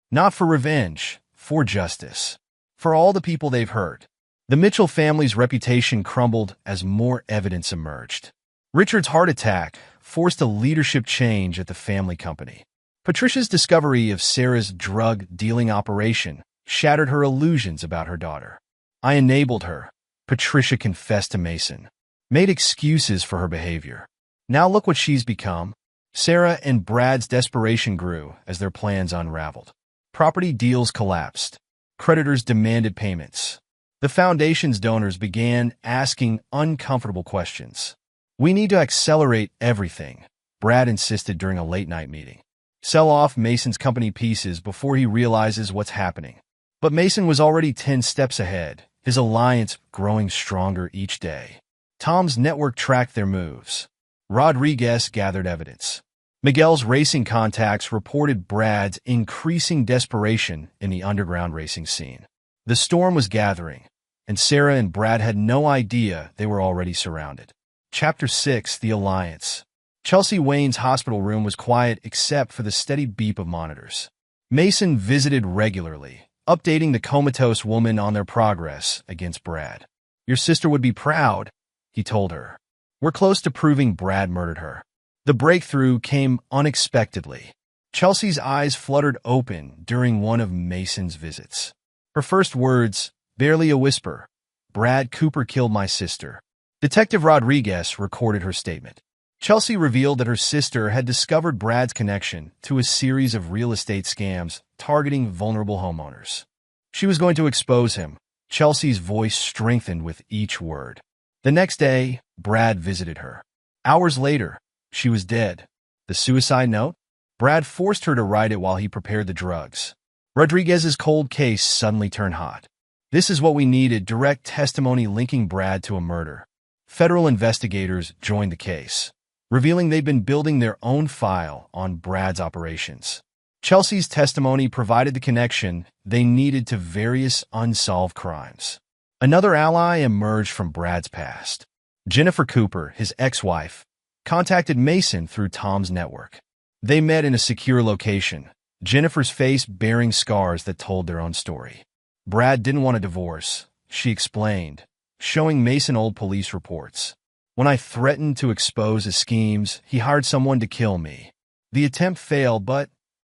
"Not for revenge, for justice. For all the people they've hurt." The Mitchell family's reputation crumbled as more evidence emerged. Richard's heart attack forced a leadership change at the family company. Patricia's discovery of Sarah's drug-dealing operation shattered her illusions about her daughter. "I enabled her," Patricia confessed to Mason, "made excuses for her behavior. Now look what she's become." Sarah and Brad's desperation grew as their plans unraveled. Property deals collapsed. Creditors demanded payments. The Foundation's donors began asking uncomfortable questions. "We need to accelerate everything," Brad insisted during a late-night meeting. "Sell off Mason's company pieces before he realizes what's happening." But Mason was already 10 steps ahead, his alliance growing stronger each day. Tom's network tracked their moves. Rodriguez gathered evidence. Miguel's racing contacts reported Brad's increasing desperation in the underground racing scene. The storm was gathering, and Sarah and Brad had no idea they were already surrounded. Chapter 6: The Alliance. Chelsea Wayne's hospital room was quiet except for the steady beep of monitors. Mason visited regularly, updating the comatose woman on their progress against Brad. "Your sister would be proud," he told her. "We're close to proving Brad murdered her." The breakthrough came unexpectedly. Chelsea's eyes fluttered open during one of Mason's visits. Her first words, barely a whisper, "Brad Cooper killed my sister." Detective Rodriguez recorded her statement. Chelsea revealed that her sister had discovered Brad's connection to a series of real estate scams targeting vulnerable homeowners. She was going to expose him. Chelsea's voice strengthened with each word. The next day, Brad visited her. Hours later, she was dead. The suicide note? Brad forced her to write it while he prepared the drugs. Rodriguez's cold case suddenly turned hot. "This is what we needed: direct testimony linking Brad to a murder." Federal investigators joined the case, revealing they'd been building their own file on Brad's operations. Chelsea's testimony provided the connection they needed to various unsolved crimes. Another ally emerged from Brad's past. Jennifer Cooper, his ex-wife, contacted Mason through Tom's network. They met in a secure location, Jennifer's face bearing scars that told their own story. Brad didn't want a divorce, she explained, showing Mason old police reports. "When I threatened to expose his schemes, he hired someone to kill me. The attempt failed, but..."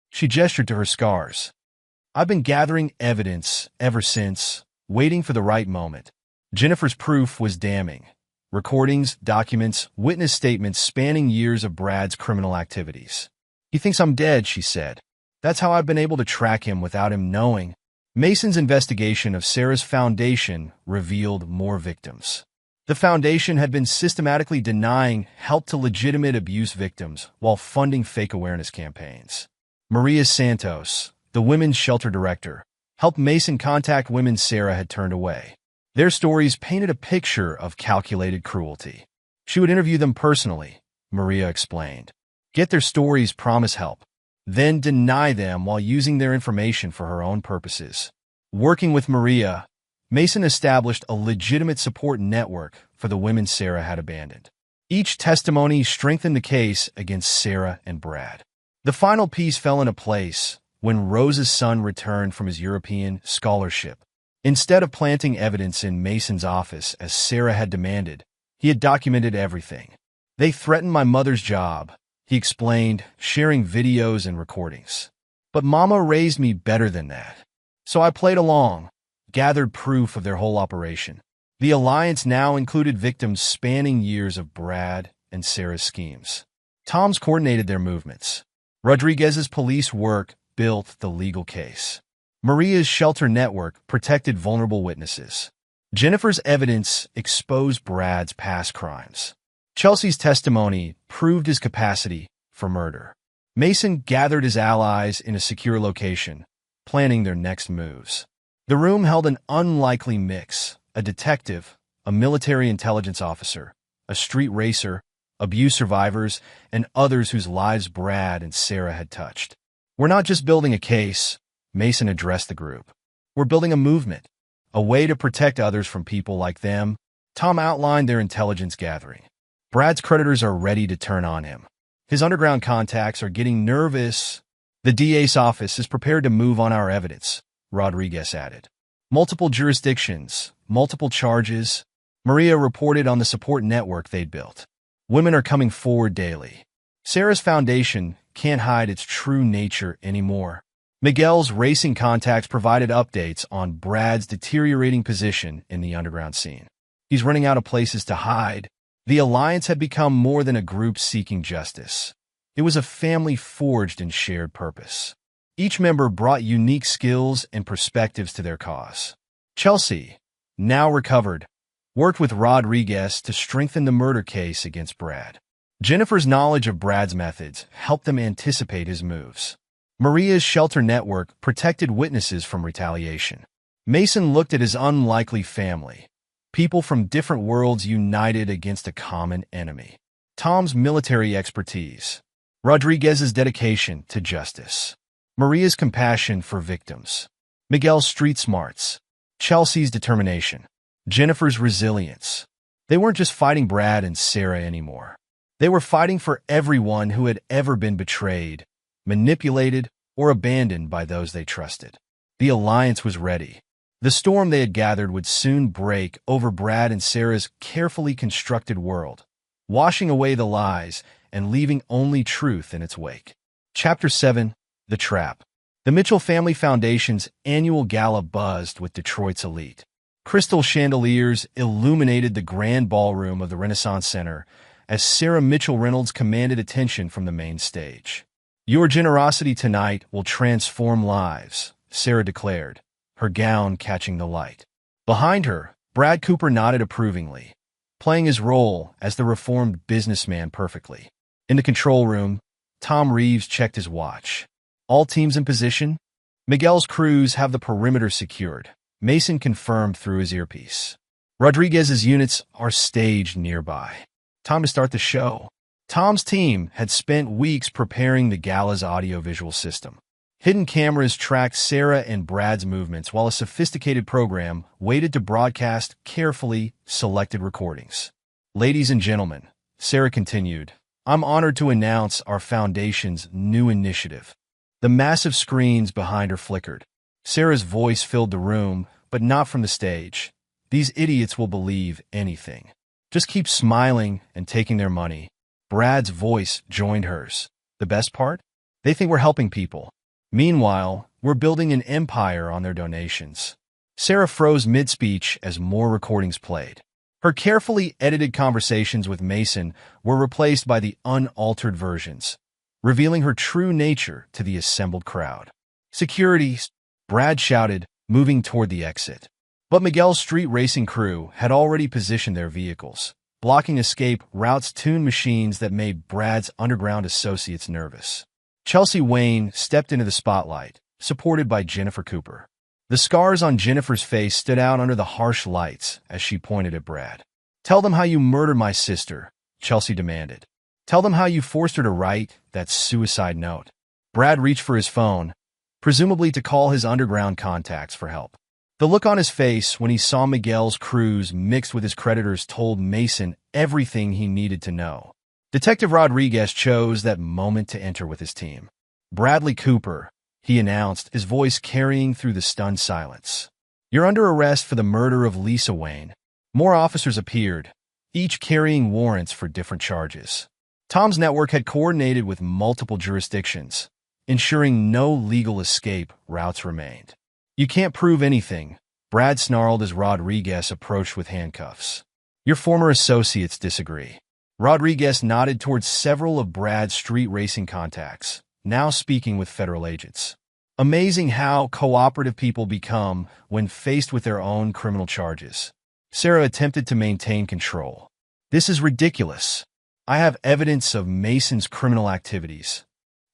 She gestured to her scars. "I've been gathering evidence ever since, waiting for the right moment." Jennifer's proof was damning. Recordings, documents, witness statements spanning years of Brad's criminal activities. "He thinks I'm dead," she said. "That's how I've been able to track him without him knowing." Mason's investigation of Sarah's foundation revealed more victims. The foundation had been systematically denying help to legitimate abuse victims while funding fake awareness campaigns. Maria Santos, the women's shelter director, helped Mason contact women Sarah had turned away. Their stories painted a picture of calculated cruelty. She would interview them personally, Maria explained. Get their stories, promise help. then deny them while using their information for her own purposes. Working with Maria, Mason established a legitimate support network for the women Sarah had abandoned. Each testimony strengthened the case against Sarah and Brad. The final piece fell into place when Rose's son returned from his European scholarship. Instead of planting evidence in Mason's office as Sarah had demanded, he had documented everything. "They threatened my mother's job," he explained, sharing videos and recordings. "But Mama raised me better than that. So I played along," gathered proof of their whole operation. The alliance now included victims spanning years of Brad and Sarah's schemes. Tom's coordinated their movements. Rodriguez's police work built the legal case. Maria's shelter network protected vulnerable witnesses. Jennifer's evidence exposed Brad's past crimes. Chelsea's testimony proved his capacity for murder. Mason gathered his allies in a secure location, planning their next moves. The room held an unlikely mix: a detective, a military intelligence officer, a street racer, abuse survivors, and others whose lives Brad and Sarah had touched. "We're not just building a case," Mason addressed the group. "We're building a movement, a way to protect others from people like them." Tom outlined their intelligence gathering. Brad's creditors are ready to turn on him. His underground contacts are getting nervous. "The DA's office is prepared to move on our evidence," Rodriguez added. "Multiple jurisdictions, multiple charges." Maria reported on the support network they'd built. "Women are coming forward daily. Sarah's foundation can't hide its true nature anymore." Miguel's racing contacts provided updates on Brad's deteriorating position in the underground scene. "He's running out of places to hide." The alliance had become more than a group seeking justice. It was a family forged in shared purpose. Each member brought unique skills and perspectives to their cause. Chelsea, now recovered, worked with Rodriguez to strengthen the murder case against Brad. Jennifer's knowledge of Brad's methods helped them anticipate his moves. Maria's shelter network protected witnesses from retaliation. Mason looked at his unlikely family, people from different worlds united against a common enemy. Tom's military expertise, Rodriguez's dedication to justice, Maria's compassion for victims, Miguel's street smarts, Chelsea's determination, Jennifer's resilience. They weren't just fighting Brad and Sarah anymore. They were fighting for everyone who had ever been betrayed, manipulated, or abandoned by those they trusted. The alliance was ready. The storm they had gathered would soon break over Brad and Sarah's carefully constructed world, washing away the lies and leaving only truth in its wake. Chapter 7: The Trap. The Mitchell Family Foundation's annual gala buzzed with Detroit's elite. Crystal chandeliers illuminated the grand ballroom of the Renaissance Center as Sarah Mitchell Reynolds commanded attention from the main stage. "Your generosity tonight will transform lives," Sarah declared, her gown catching the light. Behind her, Brad Cooper nodded approvingly, playing his role as the reformed businessman perfectly. In the control room, Tom Reeves checked his watch. "All teams in position? Miguel's crews have the perimeter secured," Mason confirmed through his earpiece. "Rodriguez's units are staged nearby. Time to start the show." Tom's team had spent weeks preparing the gala's audiovisual system. Hidden cameras tracked Sarah and Brad's movements while a sophisticated program waited to broadcast carefully selected recordings. "Ladies and gentlemen," Sarah continued, "I'm honored to announce our foundation's new initiative." The massive screens behind her flickered. Sarah's voice filled the room, but not from the stage. "These idiots will believe anything. Just keep smiling and taking their money." Brad's voice joined hers. "The best part? They think we're helping people. Meanwhile, we're building an empire on their donations." Sarah froze mid-speech as more recordings played. Her carefully edited conversations with Mason were replaced by the unaltered versions, revealing her true nature to the assembled crowd. "Security!" Brad shouted, moving toward the exit. But Miguel's street racing crew had already positioned their vehicles, blocking escape routes tuned machines that made Brad's underground associates nervous. Chelsea Wayne stepped into the spotlight, supported by Jennifer Cooper. The scars on Jennifer's face stood out under the harsh lights as she pointed at Brad. "Tell them how you murdered my sister," Chelsea demanded. "Tell them how you forced her to write that suicide note." Brad reached for his phone, presumably to call his underground contacts for help. The look on his face when he saw Miguel's crews mixed with his creditors told Mason everything he needed to know. Detective Rodriguez chose that moment to enter with his team. "Bradley Cooper," he announced, his voice carrying through the stunned silence. "You're under arrest for the murder of Lisa Wayne." More officers appeared, each carrying warrants for different charges. Tom's network had coordinated with multiple jurisdictions, ensuring no legal escape routes remained. "You can't prove anything," Brad snarled as Rodriguez approached with handcuffs. "Your former associates disagree." Rodriguez nodded towards several of Brad's street racing contacts, now speaking with federal agents. Amazing how cooperative people become when faced with their own criminal charges. Sarah attempted to maintain control. "This is ridiculous. I have evidence of Mason's criminal activities."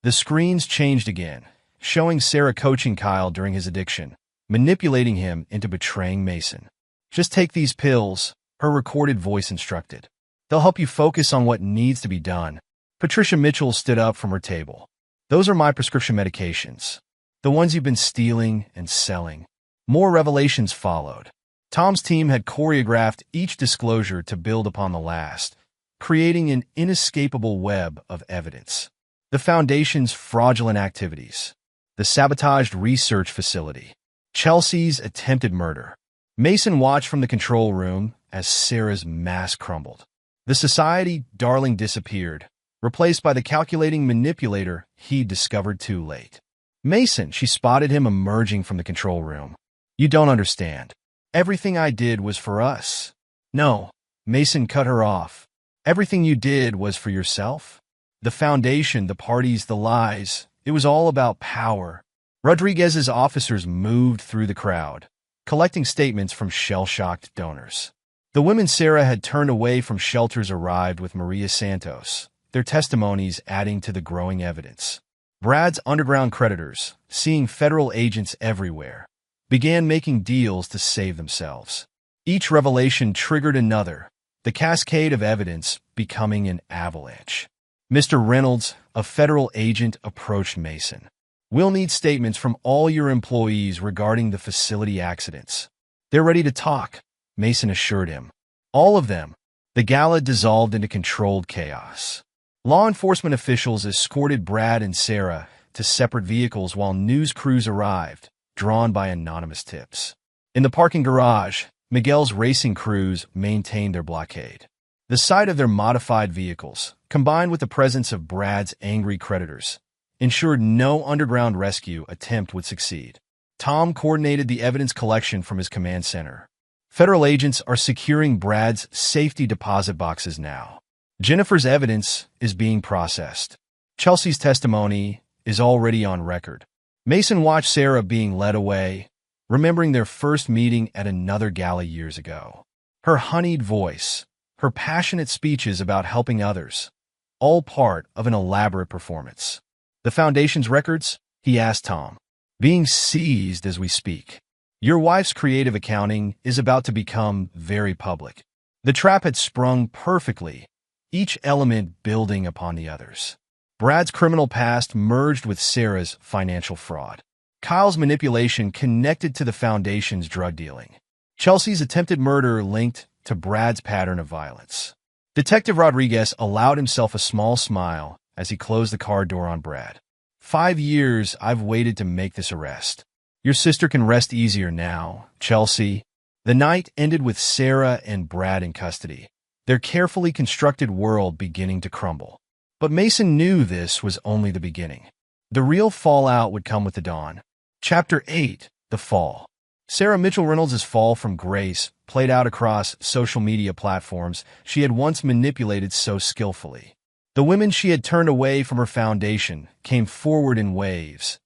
The screens changed again, showing Sarah coaching Kyle during his addiction, manipulating him into betraying Mason. "Just take these pills," her recorded voice instructed. "They'll help you focus on what needs to be done." Patricia Mitchell stood up from her table. "Those are my prescription medications. The ones you've been stealing and selling." More revelations followed. Tom's team had choreographed each disclosure to build upon the last, creating an inescapable web of evidence. The Foundation's fraudulent activities, the sabotaged research facility, Chelsea's attempted murder. Mason watched from the control room as Sarah's mask crumbled. The society darling disappeared, replaced by the calculating manipulator he'd discovered too late. "Mason," she spotted him emerging from the control room. "You don't understand. Everything I did was for us." "No," Mason cut her off. "Everything you did was for yourself. The Foundation, the parties, the lies. It was all about power." Rodriguez's officers moved through the crowd, collecting statements from shell-shocked donors. The women Sarah had turned away from shelters arrived with Maria Santos, their testimonies adding to the growing evidence. Brad's underground creditors, seeing federal agents everywhere, began making deals to save themselves. Each revelation triggered another, the cascade of evidence becoming an avalanche. Mr. Reynolds, a federal agent, approached Mason. "We'll need statements from all your employees regarding the facility accidents." "They're ready to talk," Mason assured him. "All of them." The gala dissolved into controlled chaos. Law enforcement officials escorted Brad and Sarah to separate vehicles while news crews arrived, drawn by anonymous tips. In the parking garage, Miguel's racing crews maintained their blockade. The sight of their modified vehicles, combined with the presence of Brad's angry creditors, ensured no underground rescue attempt would succeed. Tom coordinated the evidence collection from his command center. Federal agents are securing Brad's safety deposit boxes now. Jennifer's evidence is being processed. Chelsea's testimony is already on record. Mason watched Sarah being led away, remembering their first meeting at another gala years ago. Her honeyed voice, her passionate speeches about helping others, all part of an elaborate performance. "The Foundation's records?" he asked Tom. "Being seized as we speak. Your wife's creative accounting is about to become very public." The trap had sprung perfectly, each element building upon the others. Brad's criminal past merged with Sarah's financial fraud. Kyle's manipulation connected to the Foundation's drug dealing. Chelsea's attempted murder linked to Brad's pattern of violence. Detective Rodriguez allowed himself a small smile as he closed the car door on Brad. 5 years I've waited to make this arrest. Your sister can rest easier now, Chelsea." The night ended with Sarah and Brad in custody, their carefully constructed world beginning to crumble. But Mason knew this was only the beginning. The real fallout would come with the dawn. Chapter 8: The Fall. Sarah Mitchell Reynolds' fall from grace played out across social media platforms she had once manipulated so skillfully. The women she had turned away from her foundation came forward in waves,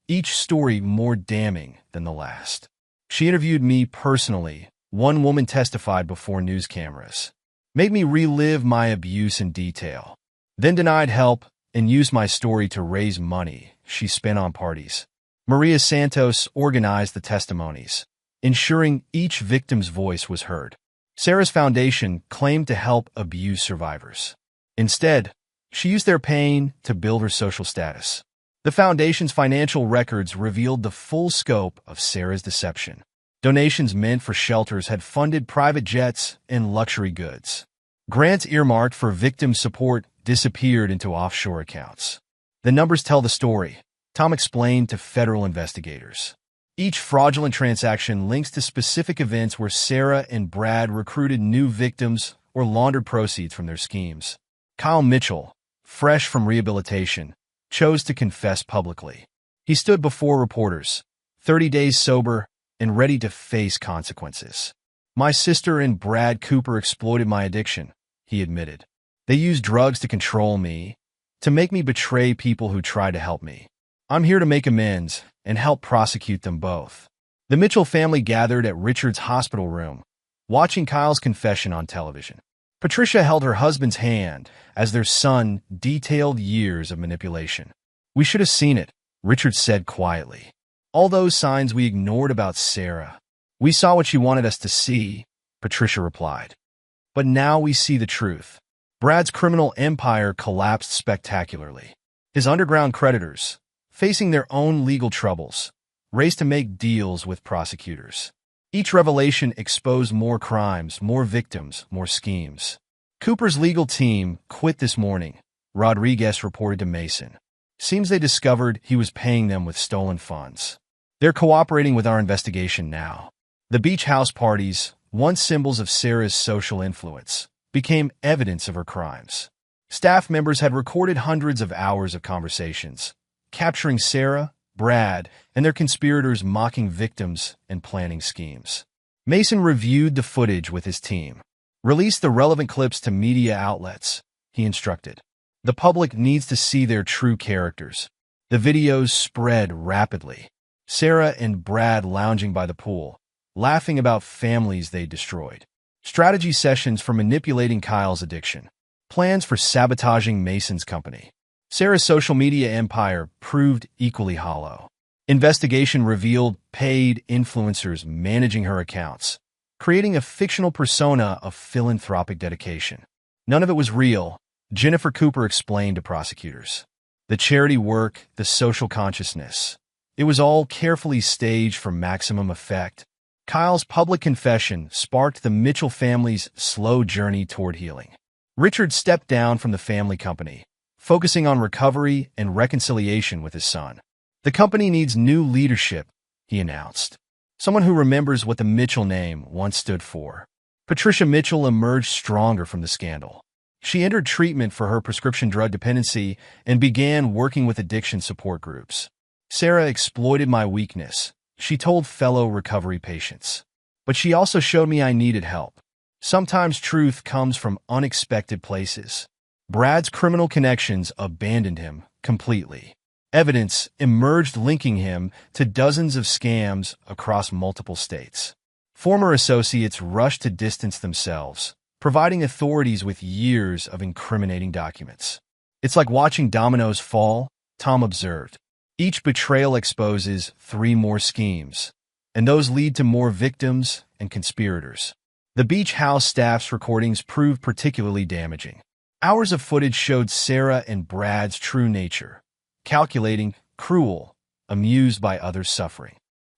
each story more damning than the last. She interviewed me personally, one woman testified before news cameras. Made me relive my abuse in detail. Then denied help and used my story to raise money she spent on parties. Maria Santos organized the testimonies, ensuring each victim's voice was heard. Sarah's foundation claimed to help abuse survivors. Instead, she used their pain to build her social status. The foundation's financial records revealed the full scope of Sarah's deception. Donations meant for shelters had funded private jets and luxury goods. Grants earmarked for victim support disappeared into offshore accounts. The numbers tell the story, Tom explained to federal investigators. Each fraudulent transaction links to specific events where Sarah and Brad recruited new victims or laundered proceeds from their schemes. Kyle Mitchell, fresh from rehabilitation, chose to confess publicly. He stood before reporters, 30 days sober and ready to face consequences. My sister and Brad Cooper exploited my addiction, he admitted. They used drugs to control me, to make me betray people who tried to help me. I'm here to make amends and help prosecute them both. The Mitchell family gathered at Richard's hospital room, watching Kyle's confession on television. Patricia held her husband's hand as their son detailed years of manipulation. We should have seen it, Richard said quietly. All those signs we ignored about Sarah. We saw what she wanted us to see, Patricia replied. But now we see the truth. Brad's criminal empire collapsed spectacularly. His underground creditors, facing their own legal troubles, raced to make deals with prosecutors. Each revelation exposed more crimes, more victims, more schemes. Cooper's legal team quit this morning, Rodriguez reported to Mason. Seems they discovered he was paying them with stolen funds. They're cooperating with our investigation now. The beach house parties, once symbols of Sarah's social influence, became evidence of her crimes. Staff members had recorded hundreds of hours of conversations, capturing Sarah, Brad, and their conspirators mocking victims and planning schemes. Mason reviewed the footage with his team. Release the relevant clips to media outlets, he instructed. The public needs to see their true characters. The videos spread rapidly. Sarah and Brad lounging by the pool, laughing about families they destroyed. Strategy sessions for manipulating Kyle's addiction. Plans for sabotaging Mason's company. Sarah's social media empire proved equally hollow. Investigation revealed paid influencers managing her accounts, creating a fictional persona of philanthropic dedication. None of it was real, Jennifer Cooper explained to prosecutors. The charity work, the social consciousness. It was all carefully staged for maximum effect. Kyle's public confession sparked the Mitchell family's slow journey toward healing. Richard stepped down from the family company, focusing on recovery and reconciliation with his son. The company needs new leadership, he announced. Someone who remembers what the Mitchell name once stood for. Patricia Mitchell emerged stronger from the scandal. She entered treatment for her prescription drug dependency and began working with addiction support groups. Sarah exploited my weakness, she told fellow recovery patients. But she also showed me I needed help. Sometimes truth comes from unexpected places. Brad's criminal connections abandoned him completely. Evidence emerged linking him to dozens of scams across multiple states. Former associates rushed to distance themselves, providing authorities with years of incriminating documents. It's like watching dominoes fall, Tom observed. Each betrayal exposes 3 more schemes, and those lead to more victims and conspirators. The beach house staff's recordings proved particularly damaging. Hours of footage showed Sarah and Brad's true nature, calculating, cruel, amused by others' suffering.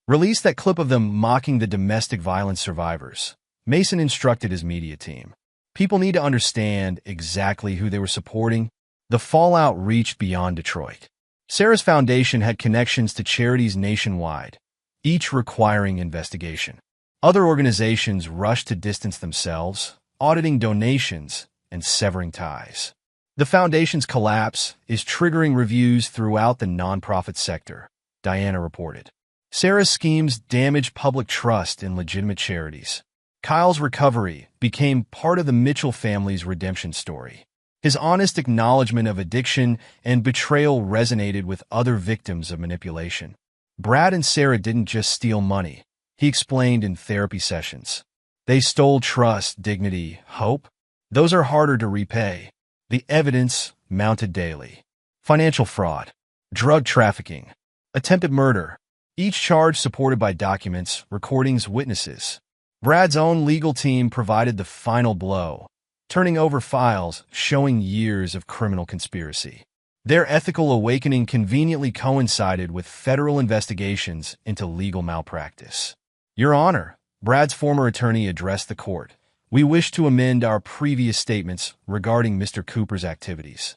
Release that clip of them mocking the domestic violence survivors, Mason instructed his media team. People need to understand exactly who they were supporting. The fallout reached beyond Detroit. Sarah's foundation had connections to charities nationwide, each requiring investigation. Other organizations rushed to distance themselves, auditing donations and severing ties. The foundation's collapse is triggering reviews throughout the nonprofit sector, Diana reported. Sarah's schemes damaged public trust in legitimate charities. Kyle's recovery became part of the Mitchell family's redemption story. His honest acknowledgement of addiction and betrayal resonated with other victims of manipulation. Brad and Sarah didn't just steal money, he explained in therapy sessions. They stole trust, dignity, hope. Those are harder to repay. The evidence mounted daily. Financial fraud, drug trafficking, attempted murder, each charge supported by documents, recordings, witnesses. Brad's own legal team provided the final blow, turning over files showing years of criminal conspiracy. Their ethical awakening conveniently coincided with federal investigations into legal malpractice. Your Honor, Brad's former attorney addressed the court. We wish to amend our previous statements regarding Mr. Cooper's activities.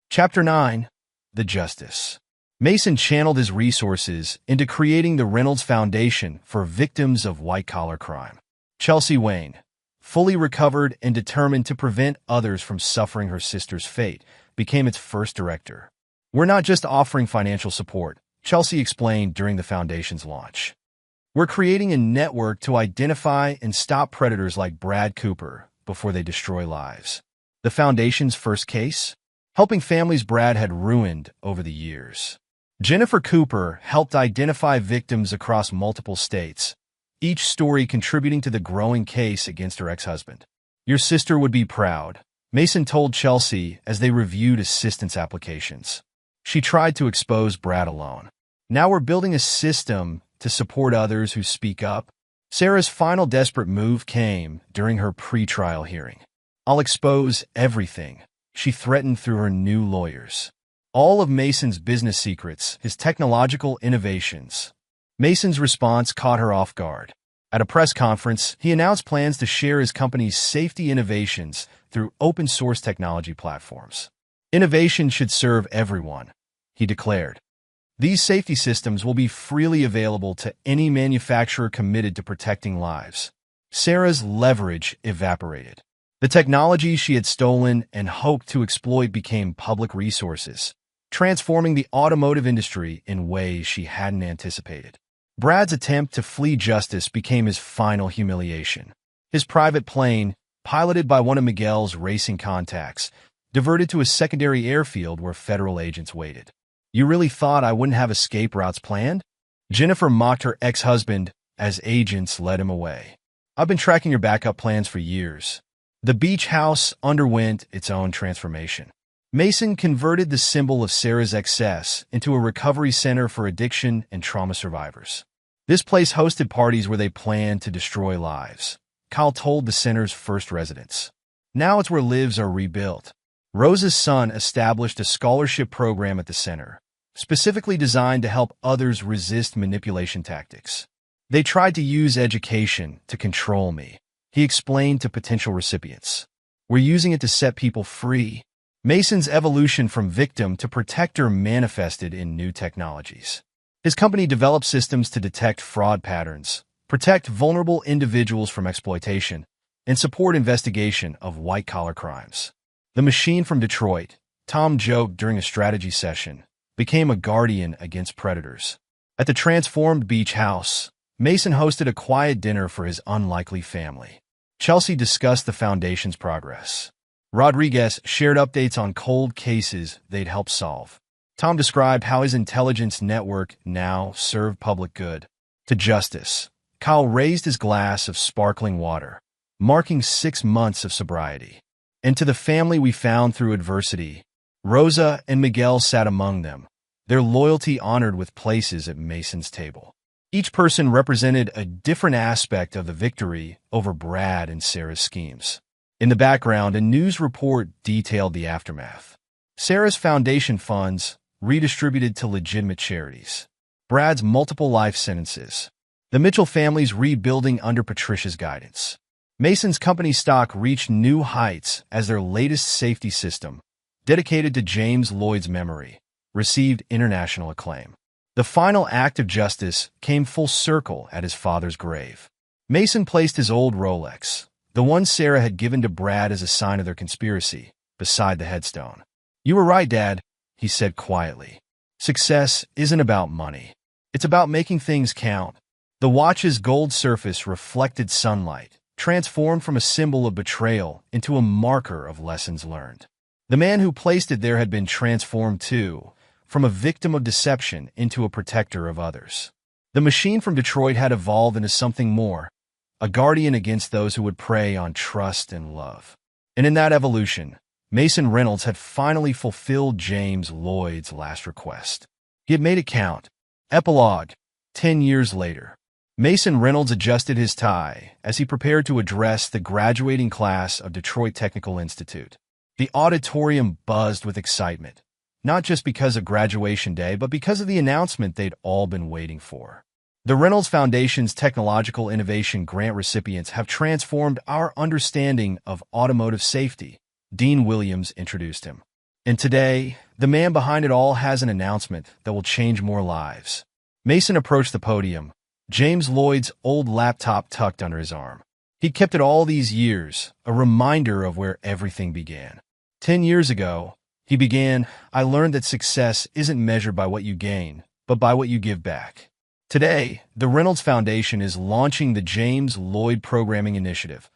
Chapter 9. The Justice. Mason channeled his resources into creating the Reynolds Foundation for victims of white-collar crime. Chelsea Wayne, fully recovered and determined to prevent others from suffering her sister's fate, became its first director. We're not just offering financial support, Chelsea explained during the foundation's launch. We're creating a network to identify and stop predators like Brad Cooper before they destroy lives. The foundation's first case? Helping families Brad had ruined over the years. Jennifer Cooper helped identify victims across multiple states, each story contributing to the growing case against her ex-husband. Your sister would be proud, Mason told Chelsea as they reviewed assistance applications. She tried to expose Brad alone. Now we're building a system to support others who speak up. Sarah's final desperate move came during her pre-trial hearing. I'll expose everything, she threatened through her new lawyers. All of Mason's business secrets, his technological innovations. Mason's response caught her off guard. At a press conference, he announced plans to share his company's safety innovations through open-source technology platforms. Innovation should serve everyone, he declared. These safety systems will be freely available to any manufacturer committed to protecting lives. Sarah's leverage evaporated. The technology she had stolen and hoped to exploit became public resources, transforming the automotive industry in ways she hadn't anticipated. Brad's attempt to flee justice became his final humiliation. His private plane, piloted by one of Miguel's racing contacts, diverted to a secondary airfield where federal agents waited. You really thought I wouldn't have escape routes planned? Jennifer mocked her ex-husband as agents led him away. I've been tracking your backup plans for years. The beach house underwent its own transformation. Mason converted the symbol of Sarah's excess into a recovery center for addiction and trauma survivors. This place hosted parties where they planned to destroy lives. Kyle told the center's first residents. Now it's where lives are rebuilt. Rosa's son established a scholarship program at the center, specifically designed to help others resist manipulation tactics. They tried to use education to control me, he explained to potential recipients. We're using it to set people free. Mason's evolution from victim to protector manifested in new technologies. His company developed systems to detect fraud patterns, protect vulnerable individuals from exploitation, and support investigation of white-collar crimes. The machine from Detroit, Tom joked during a strategy session, became a guardian against predators. At the transformed beach house, Mason hosted a quiet dinner for his unlikely family. Chelsea discussed the foundation's progress. Rodriguez shared updates on cold cases they'd helped solve. Tom described how his intelligence network now served public good. To justice, Kyle raised his glass of sparkling water, marking 6 months of sobriety. And to the family we found through adversity, Rosa and Miguel sat among them, their loyalty honored with places at Mason's table. Each person represented a different aspect of the victory over Brad and Sarah's schemes. In the background, a news report detailed the aftermath. Sarah's foundation funds redistributed to legitimate charities. Brad's multiple life sentences. The Mitchell family's rebuilding under Patricia's guidance. Mason's company stock reached new heights as their latest safety system, dedicated to James Lloyd's memory, received international acclaim. The final act of justice came full circle at his father's grave. Mason placed his old Rolex, the one Sarah had given to Brad as a sign of their conspiracy, beside the headstone. You were right, Dad, he said quietly. Success isn't about money. It's about making things count. The watch's gold surface reflected sunlight, transformed from a symbol of betrayal into a marker of lessons learned. The man who placed it there had been transformed too, from a victim of deception into a protector of others. The machine from Detroit had evolved into something more, a guardian against those who would prey on trust and love. And in that evolution, Mason Reynolds had finally fulfilled James Lloyd's last request. He had made it count. Epilogue. 10 years later. Mason Reynolds adjusted his tie as he prepared to address the graduating class of Detroit Technical Institute. The auditorium buzzed with excitement. not just because of graduation day, but because of the announcement they'd all been waiting for. The Reynolds Foundation's Technological Innovation Grant recipients have transformed our understanding of automotive safety, Dean Williams introduced him. And today, the man behind it all has an announcement that will change more lives. Mason approached the podium, James Lloyd's old laptop tucked under his arm. He'd kept it all these years, a reminder of where everything began. 10 years ago, he began, I learned that success isn't measured by what you gain, but by what you give back. Today, the Reynolds Foundation is launching the James Lloyd Programming Initiative,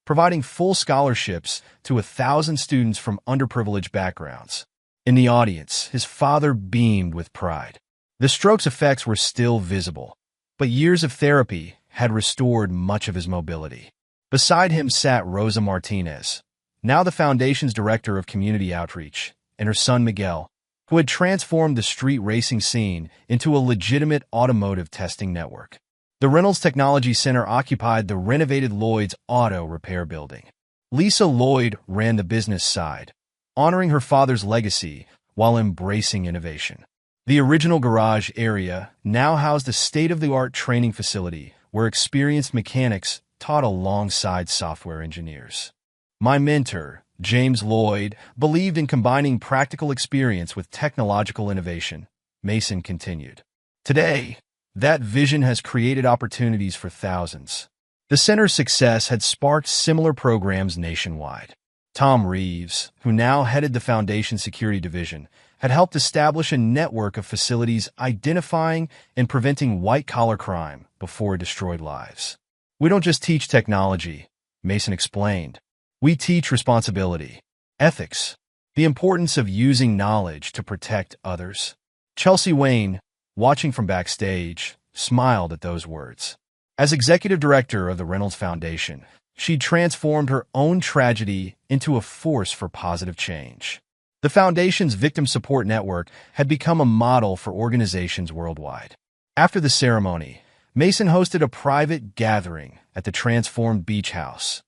providing full scholarships to 1,000 students from underprivileged backgrounds. In the audience, his father beamed with pride. The stroke's effects were still visible, but years of therapy had restored much of his mobility. Beside him sat Rosa Martinez, now the Foundation's Director of Community Outreach, and her son Miguel, who had transformed the street racing scene into a legitimate automotive testing network. The Reynolds Technology Center occupied the renovated Lloyd's Auto Repair Building. Lisa Lloyd ran the business side, honoring her father's legacy while embracing innovation. The original garage area now housed a state-of-the-art training facility where experienced mechanics taught alongside software engineers. My mentor, James Lloyd, believed in combining practical experience with technological innovation, Mason continued. Today, that vision has created opportunities for thousands. The center's success had sparked similar programs nationwide. Tom Reeves, who now headed the Foundation's security division, had helped establish a network of facilities identifying and preventing white-collar crime before it destroyed lives. We don't just teach technology, Mason explained. We teach responsibility, ethics, the importance of using knowledge to protect others. Chelsea Wayne, watching from backstage, smiled at those words. As executive director of the Reynolds Foundation, she transformed her own tragedy into a force for positive change. The Foundation's Victim Support Network had become a model for organizations worldwide. After the ceremony, Mason hosted a private gathering at the transformed beach house,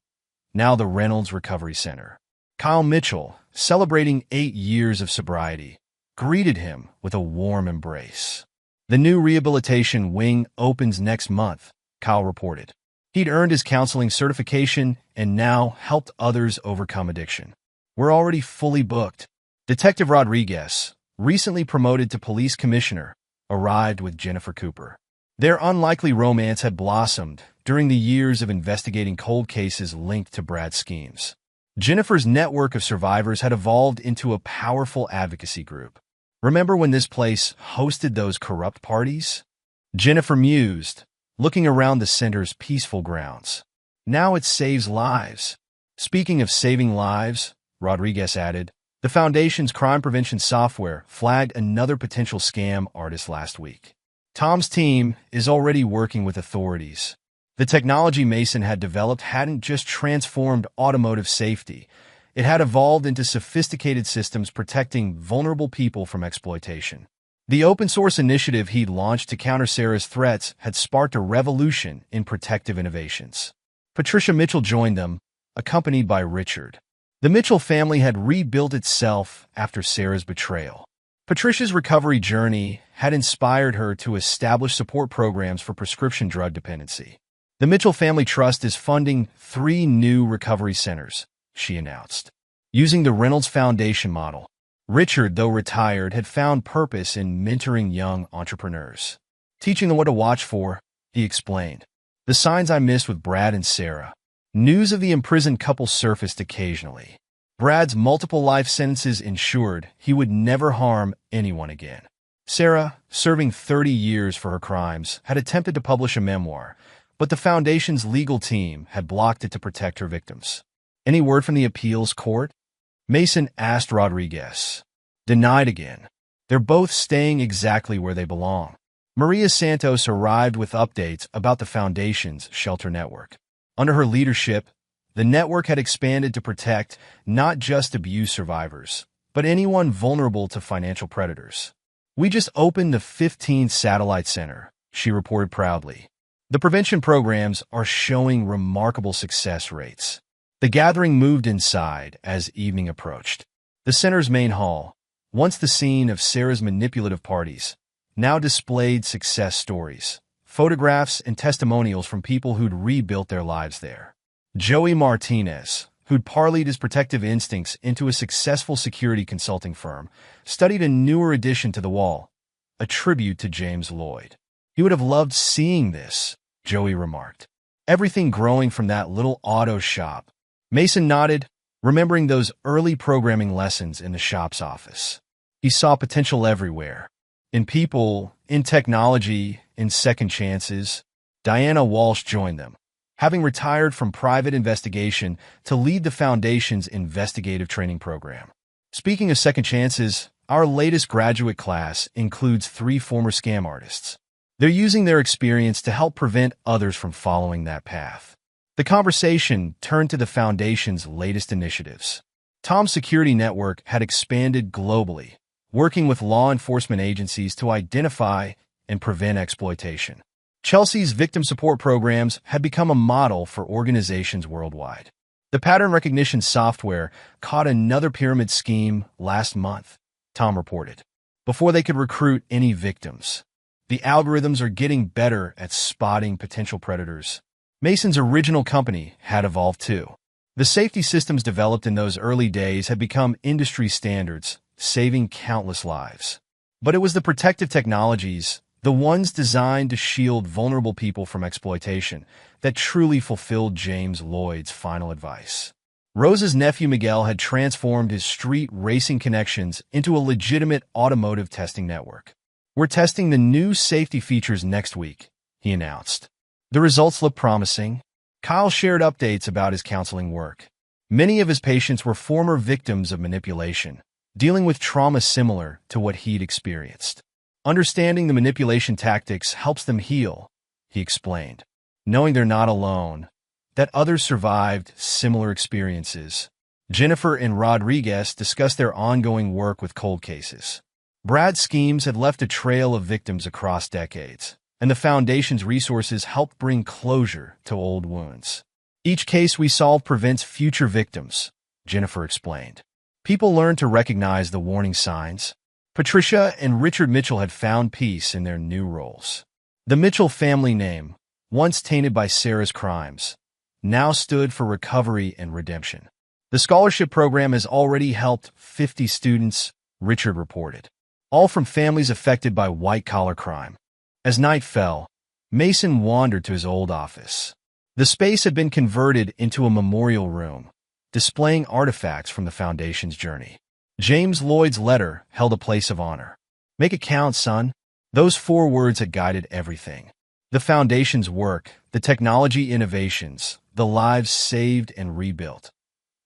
now the Reynolds Recovery Center. Kyle Mitchell, celebrating 8 years of sobriety, greeted him with a warm embrace. The new rehabilitation wing opens next month, Kyle reported. He'd earned his counseling certification and now helped others overcome addiction. We're already fully booked. Detective Rodriguez, recently promoted to police commissioner, arrived with Jennifer Cooper. Their unlikely romance had blossomed during the years of investigating cold cases linked to Brad's schemes. Jennifer's network of survivors had evolved into a powerful advocacy group. Remember when this place hosted those corrupt parties? Jennifer mused, looking around the center's peaceful grounds. Now it saves lives. Speaking of saving lives, Rodriguez added, the Foundation's crime prevention software flagged another potential scam artist last week. Tom's team is already working with authorities. The technology Mason had developed hadn't just transformed automotive safety. It had evolved into sophisticated systems protecting vulnerable people from exploitation. The open-source initiative he'd launched to counter Sarah's threats had sparked a revolution in protective innovations. Patricia Mitchell joined them, accompanied by Richard. The Mitchell family had rebuilt itself after Sarah's betrayal. Patricia's recovery journey had inspired her to establish support programs for prescription drug dependency. The Mitchell Family Trust is funding 3 new recovery centers, she announced. Using the Reynolds Foundation model, Richard, though retired, had found purpose in mentoring young entrepreneurs. Teaching them what to watch for, he explained. The signs I missed with Brad and Sarah. News of the imprisoned couple surfaced occasionally. Brad's multiple life sentences ensured he would never harm anyone again. Sarah, serving 30 years for her crimes, had attempted to publish a memoir, but the Foundation's legal team had blocked it to protect her victims. Any word from the appeals court? Mason asked Rodriguez. Denied again. They're both staying exactly where they belong. Maria Santos arrived with updates about the Foundation's shelter network. Under her leadership, the network had expanded to protect not just abuse survivors, but anyone vulnerable to financial predators. We just opened the 15th satellite center, she reported proudly. The prevention programs are showing remarkable success rates. The gathering moved inside as evening approached. The center's main hall, once the scene of Sarah's manipulative parties, now displayed success stories, photographs and testimonials from people who'd rebuilt their lives there. Joey Martinez, who'd parlayed his protective instincts into a successful security consulting firm, studied a newer addition to the wall, a tribute to James Lloyd. "He would have loved seeing this," Joey remarked. "Everything growing from that little auto shop." Mason nodded, remembering those early programming lessons in the shop's office. He saw potential everywhere. In people, in technology, in second chances. Diana Walsh joined them, having retired from private investigation to lead the Foundation's investigative training program. Speaking of second chances, our latest graduate class includes 3 former scam artists. They're using their experience to help prevent others from following that path. The conversation turned to the Foundation's latest initiatives. Tom's security network had expanded globally, working with law enforcement agencies to identify and prevent exploitation. Chelsea's victim support programs had become a model for organizations worldwide. The pattern recognition software caught another pyramid scheme last month, Tom reported, before they could recruit any victims. The algorithms are getting better at spotting potential predators. Mason's original company had evolved too. The safety systems developed in those early days had become industry standards, saving countless lives. But it was the protective technologies, the ones designed to shield vulnerable people from exploitation, that truly fulfilled James Lloyd's final advice. Rose's nephew Miguel had transformed his street racing connections into a legitimate automotive testing network. "We're testing the new safety features next week," he announced. The results look promising. Kyle shared updates about his counseling work. Many of his patients were former victims of manipulation, dealing with trauma similar to what he'd experienced. "Understanding the manipulation tactics helps them heal," he explained, knowing they're not alone, that others survived similar experiences. Jennifer and Rodriguez discussed their ongoing work with cold cases. Brad's schemes had left a trail of victims across decades, and the Foundation's resources helped bring closure to old wounds. "Each case we solve prevents future victims," Jennifer explained. "People learn to recognize the warning signs." Patricia and Richard Mitchell had found peace in their new roles. The Mitchell family name, once tainted by Sarah's crimes, now stood for recovery and redemption. The scholarship program has already helped 50 students, Richard reported, all from families affected by white-collar crime. As night fell, Mason wandered to his old office. The space had been converted into a memorial room, displaying artifacts from the Foundation's journey. James Lloyd's letter held a place of honor. "Make it count, son." Those 4 words had guided everything. The Foundation's work, the technology innovations, the lives saved and rebuilt.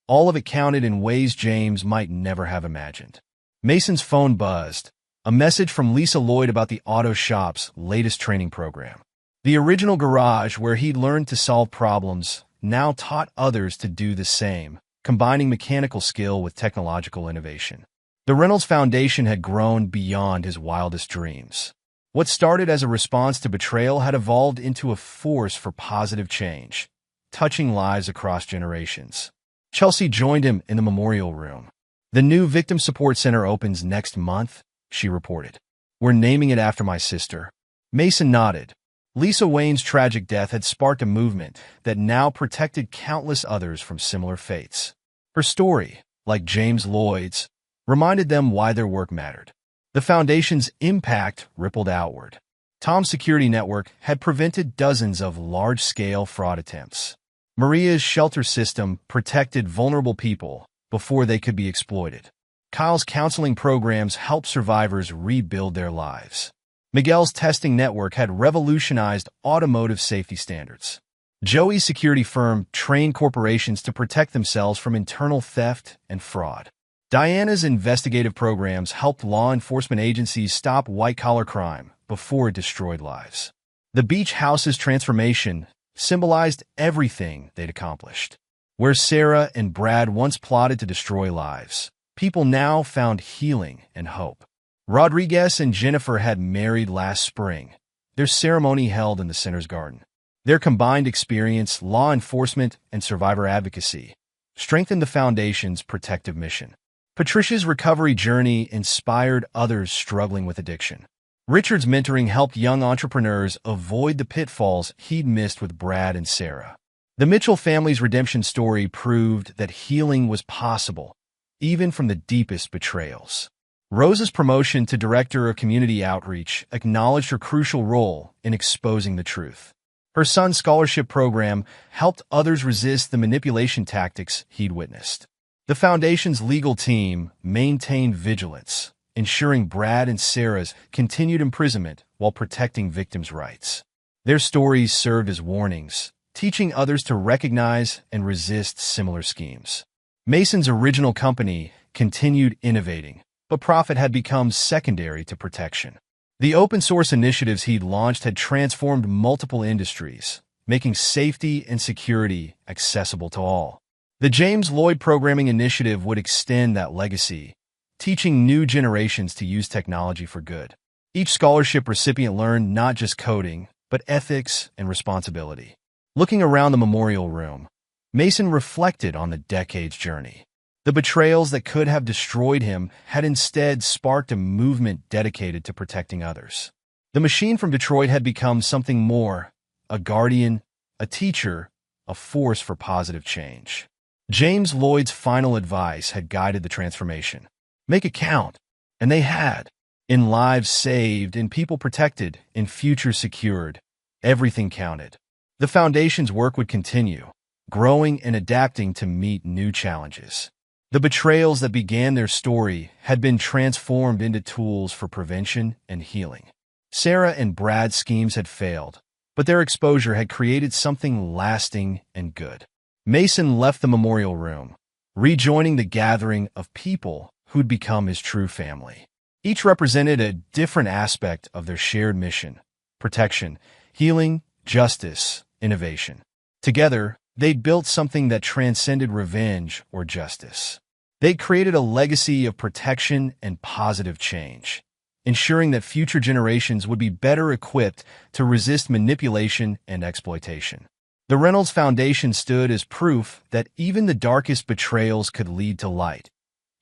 All of it counted in ways James might never have imagined. Mason's phone buzzed, a message from Lisa Lloyd about the auto shop's latest training program. The original garage where he'd learned to solve problems now taught others to do the same, combining mechanical skill with technological innovation. The Reynolds Foundation had grown beyond his wildest dreams. What started as a response to betrayal had evolved into a force for positive change, touching lives across generations. Chelsea joined him in the memorial room. "The new Victim Support Center opens next month," she reported. "We're naming it after my sister." Mason nodded. Lisa Wayne's tragic death had sparked a movement that now protected countless others from similar fates. Her story, like James Lloyd's, reminded them why their work mattered. The Foundation's impact rippled outward. Tom's security network had prevented dozens of large-scale fraud attempts. Maria's shelter system protected vulnerable people before they could be exploited. Kyle's counseling programs helped survivors rebuild their lives. Miguel's testing network had revolutionized automotive safety standards. Joey's security firm trained corporations to protect themselves from internal theft and fraud. Diana's investigative programs helped law enforcement agencies stop white-collar crime before it destroyed lives. The beach house's transformation symbolized everything they'd accomplished. Where Sarah and Brad once plotted to destroy lives, people now found healing and hope. Rodriguez and Jennifer had married last spring, their ceremony held in the center's garden. Their combined experience, law enforcement, and survivor advocacy strengthened the Foundation's protective mission. Patricia's recovery journey inspired others struggling with addiction. Richard's mentoring helped young entrepreneurs avoid the pitfalls he'd missed with Brad and Sarah. The Mitchell family's redemption story proved that healing was possible, even from the deepest betrayals. Rose's promotion to Director of Community Outreach acknowledged her crucial role in exposing the truth. Her son's scholarship program helped others resist the manipulation tactics he'd witnessed. The Foundation's legal team maintained vigilance, ensuring Brad and Sarah's continued imprisonment while protecting victims' rights. Their stories served as warnings, teaching others to recognize and resist similar schemes. Mason's original company continued innovating, but profit had become secondary to protection. The open-source initiatives he'd launched had transformed multiple industries, making safety and security accessible to all. The James Lloyd Programming Initiative would extend that legacy, teaching new generations to use technology for good. Each scholarship recipient learned not just coding, but ethics and responsibility. Looking around the memorial room, Mason reflected on the decade's journey. The betrayals that could have destroyed him had instead sparked a movement dedicated to protecting others. The machine from Detroit had become something more, a guardian, a teacher, a force for positive change. James Lloyd's final advice had guided the transformation. Make it count. And they had. In lives saved, in people protected, in futures secured, everything counted. The Foundation's work would continue, growing and adapting to meet new challenges. The betrayals that began their story had been transformed into tools for prevention and healing. Sarah and Brad's schemes had failed, but their exposure had created something lasting and good. Mason left the memorial room, rejoining the gathering of people who'd become his true family. Each represented a different aspect of their shared mission: protection, healing, justice, innovation. Together, they'd built something that transcended revenge or justice. They'd created a legacy of protection and positive change, ensuring that future generations would be better equipped to resist manipulation and exploitation. The Reynolds Foundation stood as proof that even the darkest betrayals could lead to light,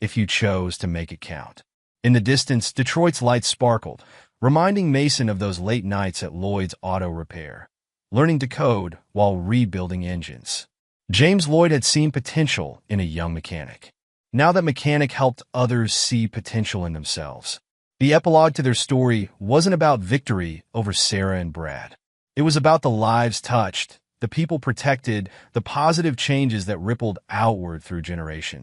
if you chose to make it count. In the distance, Detroit's lights sparkled, reminding Mason of those late nights at Lloyd's Auto Repair, learning to code while rebuilding engines. James Lloyd had seen potential in a young mechanic. Now that mechanic helped others see potential in themselves. The epilogue to their story wasn't about victory over Sarah and Brad. It was about the lives touched, the people protected, the positive changes that rippled outward through generations.